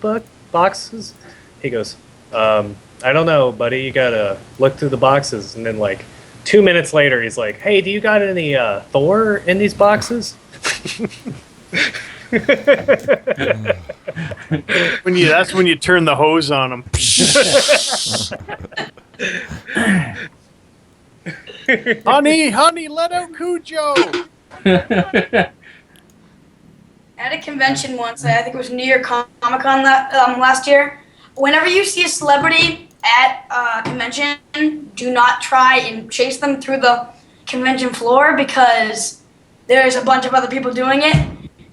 Speaker 6: boxes?" He goes, "I don't know, buddy. You got to look through the boxes." And then, like, 2 minutes later, he's like, "Hey, do you got any Thor in these boxes?"
Speaker 7: That's when you turn the hose on them. honey, let out Cujo.
Speaker 3: At a convention once, I think it was New York Comic Con last year. Whenever you see a celebrity at a convention, do not try and chase them through the convention floor because there's a bunch of other people doing it.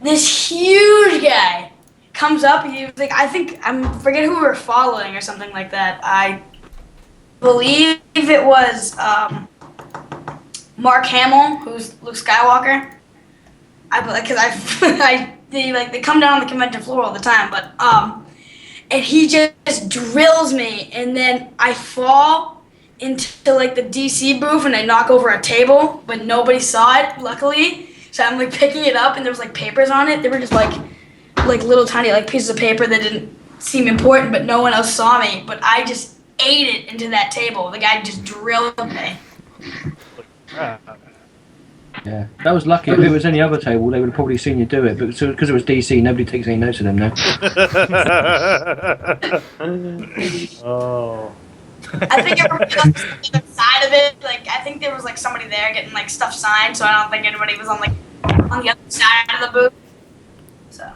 Speaker 3: This huge guy comes up. He was like, I forget who we were following or something like that. I believe it was Mark Hamill, who's Luke Skywalker. They come down on the convention floor all the time, but and he just drills me, and then I fall into like the DC booth and I knock over a table, but nobody saw it, luckily. So I'm like picking it up and there was like papers on it. They were just like little tiny like pieces of paper that didn't seem important, but no one else saw me. But I just ate it into that table. The guy just drilled me.
Speaker 2: Yeah, that was lucky. If it was any other table, they would have probably seen you do it. But because it was DC, nobody takes any notice of them now.
Speaker 7: Oh.
Speaker 3: I think everybody was on the other side of it. Like, I think there was like somebody there getting like stuff signed, so I don't think anybody was on the other side of the booth. So,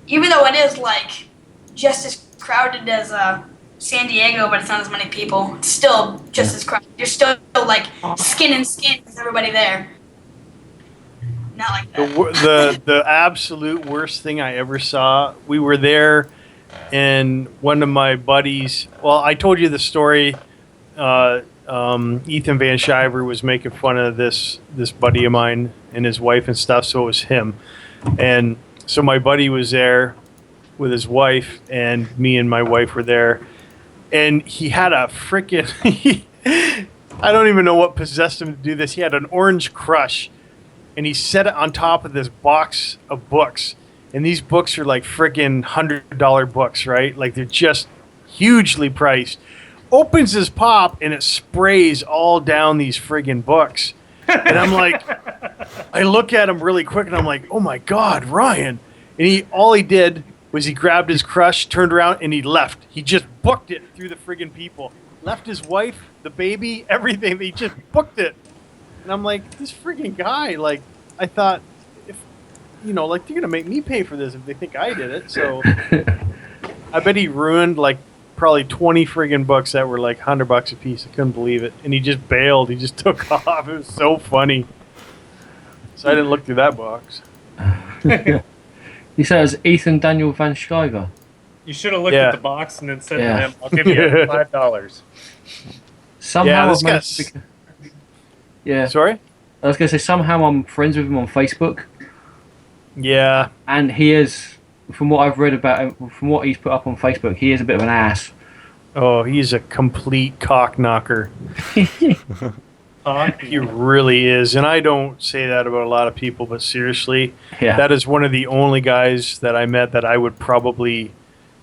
Speaker 3: even though it is like just as crowded as San Diego, but it's not as many people, it's still just as crowded. You're still like skin and skin with everybody there. Not like that.
Speaker 7: The absolute worst thing I ever saw. We were there. And one of my buddies, well, I told you the story. Ethan Van Shiver was making fun of this buddy of mine and his wife and stuff, so it was him. And so my buddy was there with his wife, and me and my wife were there. And he had a freaking, I don't even know what possessed him to do this. He had an Orange Crush, and he set it on top of this box of books. And these books are like friggin' $100 books, right? Like they're just hugely priced. Opens his pop and it sprays all down these friggin' books. And I'm like, I look at him really quick and I'm like, oh my God, Ryan. And all he did was he grabbed his crush, turned around, and he left. He just booked it through the friggin' people. Left his wife, the baby, everything. He just booked it. And I'm like, this friggin' guy, like, I thought, they're going to make me pay for this if they think I did it. So I bet he ruined like probably 20 friggin' books that were like $100 a piece. I couldn't believe it. And he just bailed. He just took off. It was so funny. So I didn't look through that box.
Speaker 2: You said it was Ethan Daniel Van Sciver.
Speaker 6: You should have looked at the box and then said to him, "I'll give you $5."
Speaker 2: Somehow
Speaker 7: Sorry?
Speaker 2: I was going to say, somehow I'm friends with him on Facebook.
Speaker 7: Yeah.
Speaker 2: And he is, from what I've read about him, from what he's put up on Facebook, he is a bit of an ass.
Speaker 7: Oh, he's a complete cock knocker.
Speaker 6: Hawk.
Speaker 7: He really is, and I don't say that about a lot of people, but seriously,
Speaker 2: Yeah.
Speaker 7: that is one of the only guys that I met that I would probably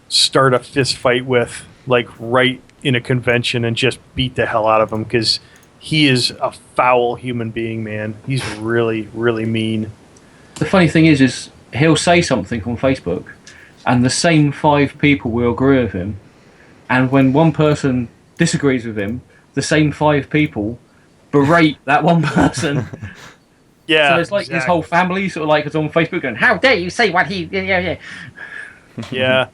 Speaker 7: start a fist fight with, like right in a convention, and just beat the hell out of him, because he is a foul human being, man. He's really, really mean.
Speaker 2: The funny thing is he'll say something on Facebook, and the same 5 people will agree with him. And when one person disagrees with him, the same 5 people berate that one person.
Speaker 7: Yeah.
Speaker 2: So it's like his whole family sort of like is on Facebook going, "How dare you say what he?" Yeah.
Speaker 7: Yeah.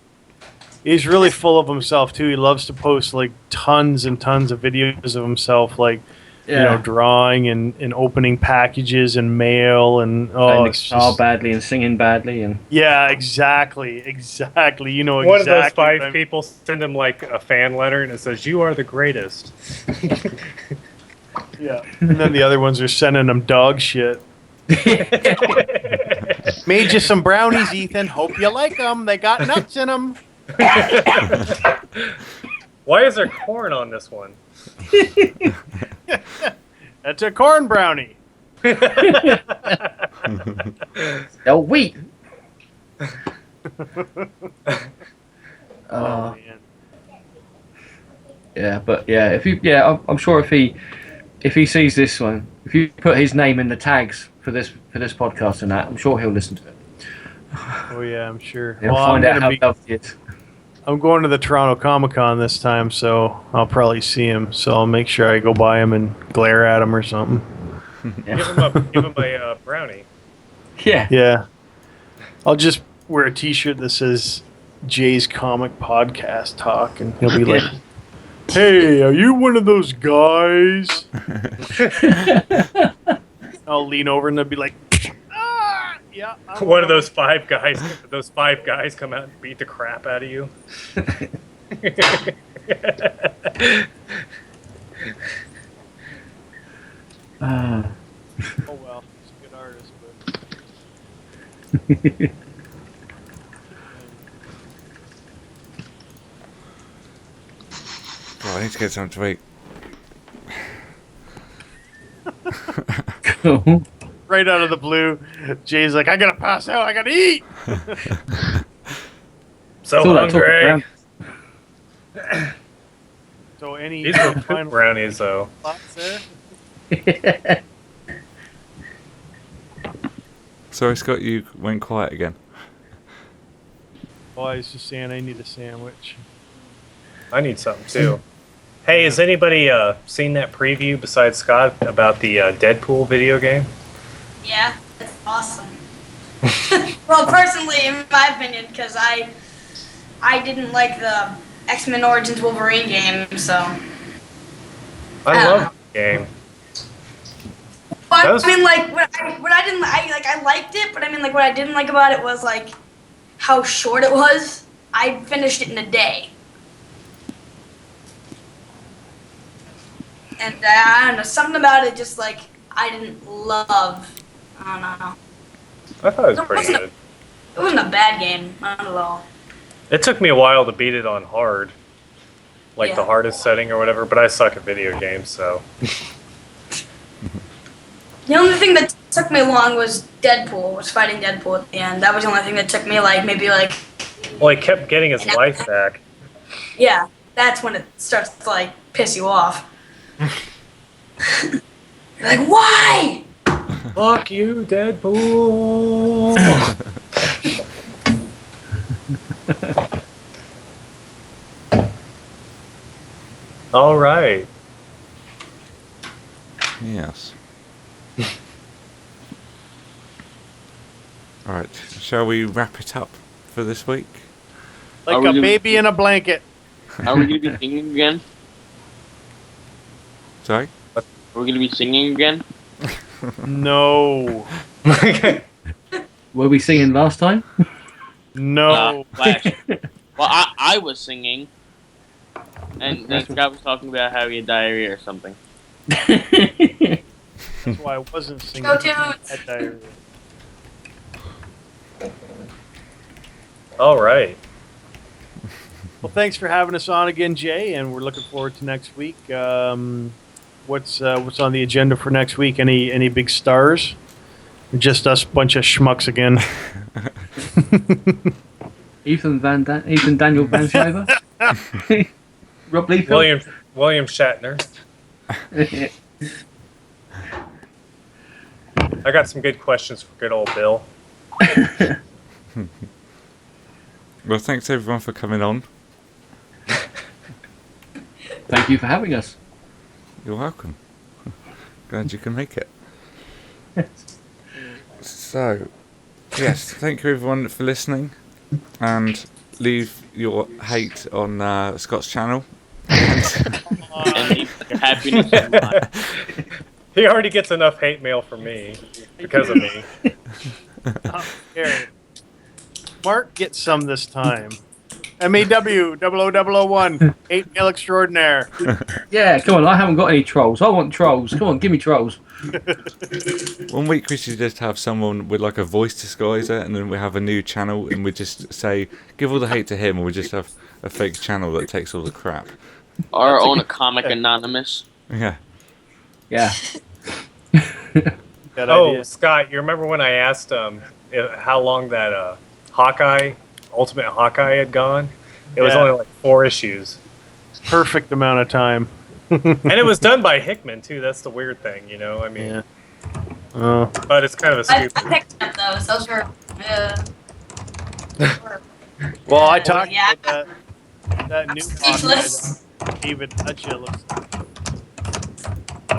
Speaker 7: He's really full of himself too. He loves to post like tons and tons of videos of himself, like you know, drawing and opening packages and mail and
Speaker 2: Playing the
Speaker 7: it's
Speaker 2: guitar
Speaker 7: just,
Speaker 2: badly and singing badly and
Speaker 7: yeah, exactly. You know,
Speaker 6: One
Speaker 7: exactly
Speaker 6: of those 5
Speaker 7: what I'm-
Speaker 6: people send him like a fan letter and it says, "You are the greatest."
Speaker 7: Yeah, and then the other ones are sending him dog shit. Made you some brownies, Ethan. Hope you like them. They got nuts in them.
Speaker 6: Why is there corn on this one?
Speaker 7: That's a corn brownie.
Speaker 2: oh wheat.
Speaker 7: Oh man.
Speaker 2: Yeah, but yeah, I'm sure if he sees this one, if you put his name in the tags for this podcast and that, I'm sure he'll listen to it.
Speaker 7: Oh yeah, I'm sure.
Speaker 2: He'll
Speaker 7: Well,
Speaker 2: find out
Speaker 7: I'm
Speaker 2: how
Speaker 7: gonna be.
Speaker 2: loved it is.
Speaker 7: I'm going to the Toronto Comic Con this time, so I'll probably see him. So I'll make sure I go by him and glare at him or something.
Speaker 6: Give him a brownie.
Speaker 2: Yeah.
Speaker 7: Yeah. I'll just wear a T-shirt that says Jay's Comic Podcast Talk, and he'll be like, "Hey, are you one of those guys?" I'll lean over and they'll be like, "Ah, yeah." I'm
Speaker 6: One of those 5 guys. Those 5 guys come out and beat the crap out of you.
Speaker 2: Ah.
Speaker 7: Oh well, he's a good artist, but
Speaker 1: God, I need to get something to eat.
Speaker 2: Cool.
Speaker 7: right out of the blue, Jay's like, "I gotta pass out. I gotta eat."
Speaker 6: So
Speaker 2: It's all that talk
Speaker 6: hungry.
Speaker 2: around.
Speaker 7: So any
Speaker 6: These were poop
Speaker 7: final
Speaker 6: brownies, though.
Speaker 7: thoughts there?
Speaker 1: Sorry, Scott, you went quiet again.
Speaker 7: Oh, I was just saying I need a sandwich.
Speaker 6: I need something too. Hey, has anybody seen that preview besides Scott about the Deadpool video game?
Speaker 3: Yeah, that's awesome. Well, personally, in my opinion, because I didn't like the X-Men Origins Wolverine game, so.
Speaker 6: I
Speaker 3: Oh.
Speaker 6: love the game.
Speaker 3: But
Speaker 6: That was-
Speaker 3: I mean, like, what I didn't, I liked it, but I mean, like, what I didn't like about it was like how short it was. I finished it in a day. And I don't know, something about it just like I didn't love. I don't know.
Speaker 6: I thought it was pretty good.
Speaker 3: It wasn't a bad game, not at all.
Speaker 6: It took me a while to beat it on hard, like the
Speaker 3: Yeah.
Speaker 6: hardest setting or whatever. But I suck at video games, so
Speaker 3: The only thing that took me long was Deadpool, was fighting Deadpool at the end. That was the only thing that took me like maybe like,
Speaker 6: well, he kept getting his life back.
Speaker 3: yeah, that's when it starts to like piss you off. You're like, why?
Speaker 6: Fuck you, Deadpool. All right.
Speaker 1: Yes. Alright, shall we wrap it up for this week?
Speaker 7: Like
Speaker 4: Are we
Speaker 7: a
Speaker 4: gonna-
Speaker 7: baby in a blanket.
Speaker 4: Are we going to be singing again?
Speaker 1: Sorry?
Speaker 4: Are we going to be singing again?
Speaker 7: No.
Speaker 2: Were we singing last time?
Speaker 7: No.
Speaker 4: Last year. Well, I was singing, and then Scott was talking about how he had diarrhea or something.
Speaker 7: That's why I wasn't singing.
Speaker 3: Go Toots.
Speaker 7: Had diarrhea.
Speaker 6: All right.
Speaker 7: Well, thanks for having us on again, Jay, and we're looking forward to next week. what's on the agenda for next week? Any big stars? Or just us bunch of schmucks again.
Speaker 2: Ethan Daniel Van Sciver, Rob Liefeld.
Speaker 6: William Shatner. I got some good questions for good old Bill.
Speaker 1: Well, thanks everyone for coming on.
Speaker 2: Thank you for having us.
Speaker 1: You're welcome. Glad you can make it. So, yes, thank you everyone for listening, and leave your hate on Scott's channel.
Speaker 5: And your happiness in life.
Speaker 6: He already gets enough hate mail from me because of me.
Speaker 7: Here. Mark gets some this time. MAW 00001 8 mil extraordinaire.
Speaker 2: Yeah, come on. I haven't got any trolls. I want trolls. Come on, give me trolls.
Speaker 1: 1 week we should just have someone with like a voice disguiser, and then we have a new channel, and we just say, give all the hate to him, and we just have a fake channel that takes all the crap.
Speaker 5: Our own Comic Anonymous.
Speaker 1: Yeah.
Speaker 2: Yeah.
Speaker 7: Good
Speaker 6: Oh,
Speaker 7: idea.
Speaker 6: Scott, you remember when I asked how long that Ultimate Hawkeye had gone? It was
Speaker 7: Yeah.
Speaker 6: only like 4 issues.
Speaker 7: Perfect amount of time.
Speaker 6: And it was done by Hickman, too. That's the weird thing, you know? I mean,
Speaker 7: Yeah. Oh.
Speaker 6: but it's kind of a
Speaker 3: I
Speaker 6: stupid.
Speaker 3: picked up those. Those were.
Speaker 7: Well, I talked
Speaker 3: Yeah.
Speaker 7: about that new
Speaker 3: Speechless.
Speaker 7: Hawkeye that David Hutcha looks like.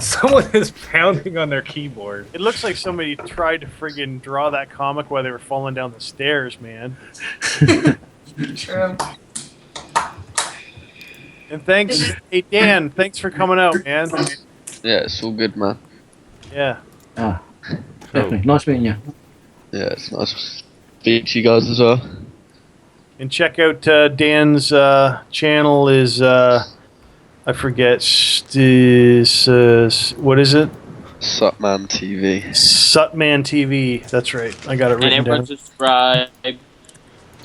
Speaker 6: Someone is pounding on their keyboard.
Speaker 7: It looks like somebody tried to friggin' draw that comic while they were falling down the stairs, man.
Speaker 3: True.
Speaker 7: And thanks, hey Dan, thanks for coming out, man.
Speaker 4: Yeah, it's all good, man.
Speaker 7: Yeah.
Speaker 2: Ah, definitely. Nice meeting you.
Speaker 4: Yeah, it's nice to speak to you guys as well.
Speaker 7: And check out Dan's channel is I forget what is it?
Speaker 4: Sutman TV.
Speaker 7: Sutman TV. That's right. I got it
Speaker 5: And
Speaker 7: written
Speaker 5: everyone
Speaker 7: down.
Speaker 5: subscribe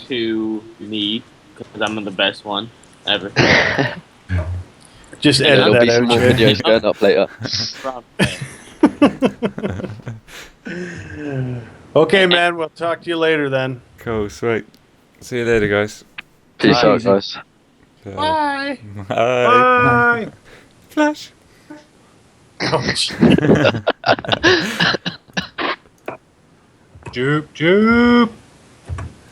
Speaker 5: to me, because I'm the best one ever.
Speaker 7: Just
Speaker 4: Yeah,
Speaker 7: edit
Speaker 4: there'll be
Speaker 7: that
Speaker 4: some
Speaker 7: out,
Speaker 4: more
Speaker 7: Jay.
Speaker 4: videos going up later.
Speaker 7: Okay, man. We'll talk to you later then.
Speaker 1: Cool, sweet. See you later, guys.
Speaker 4: Peace
Speaker 2: Bye.
Speaker 4: out, guys.
Speaker 7: Bye.
Speaker 1: Bye.
Speaker 6: Bye.
Speaker 1: Flash.
Speaker 6: Joop, joop.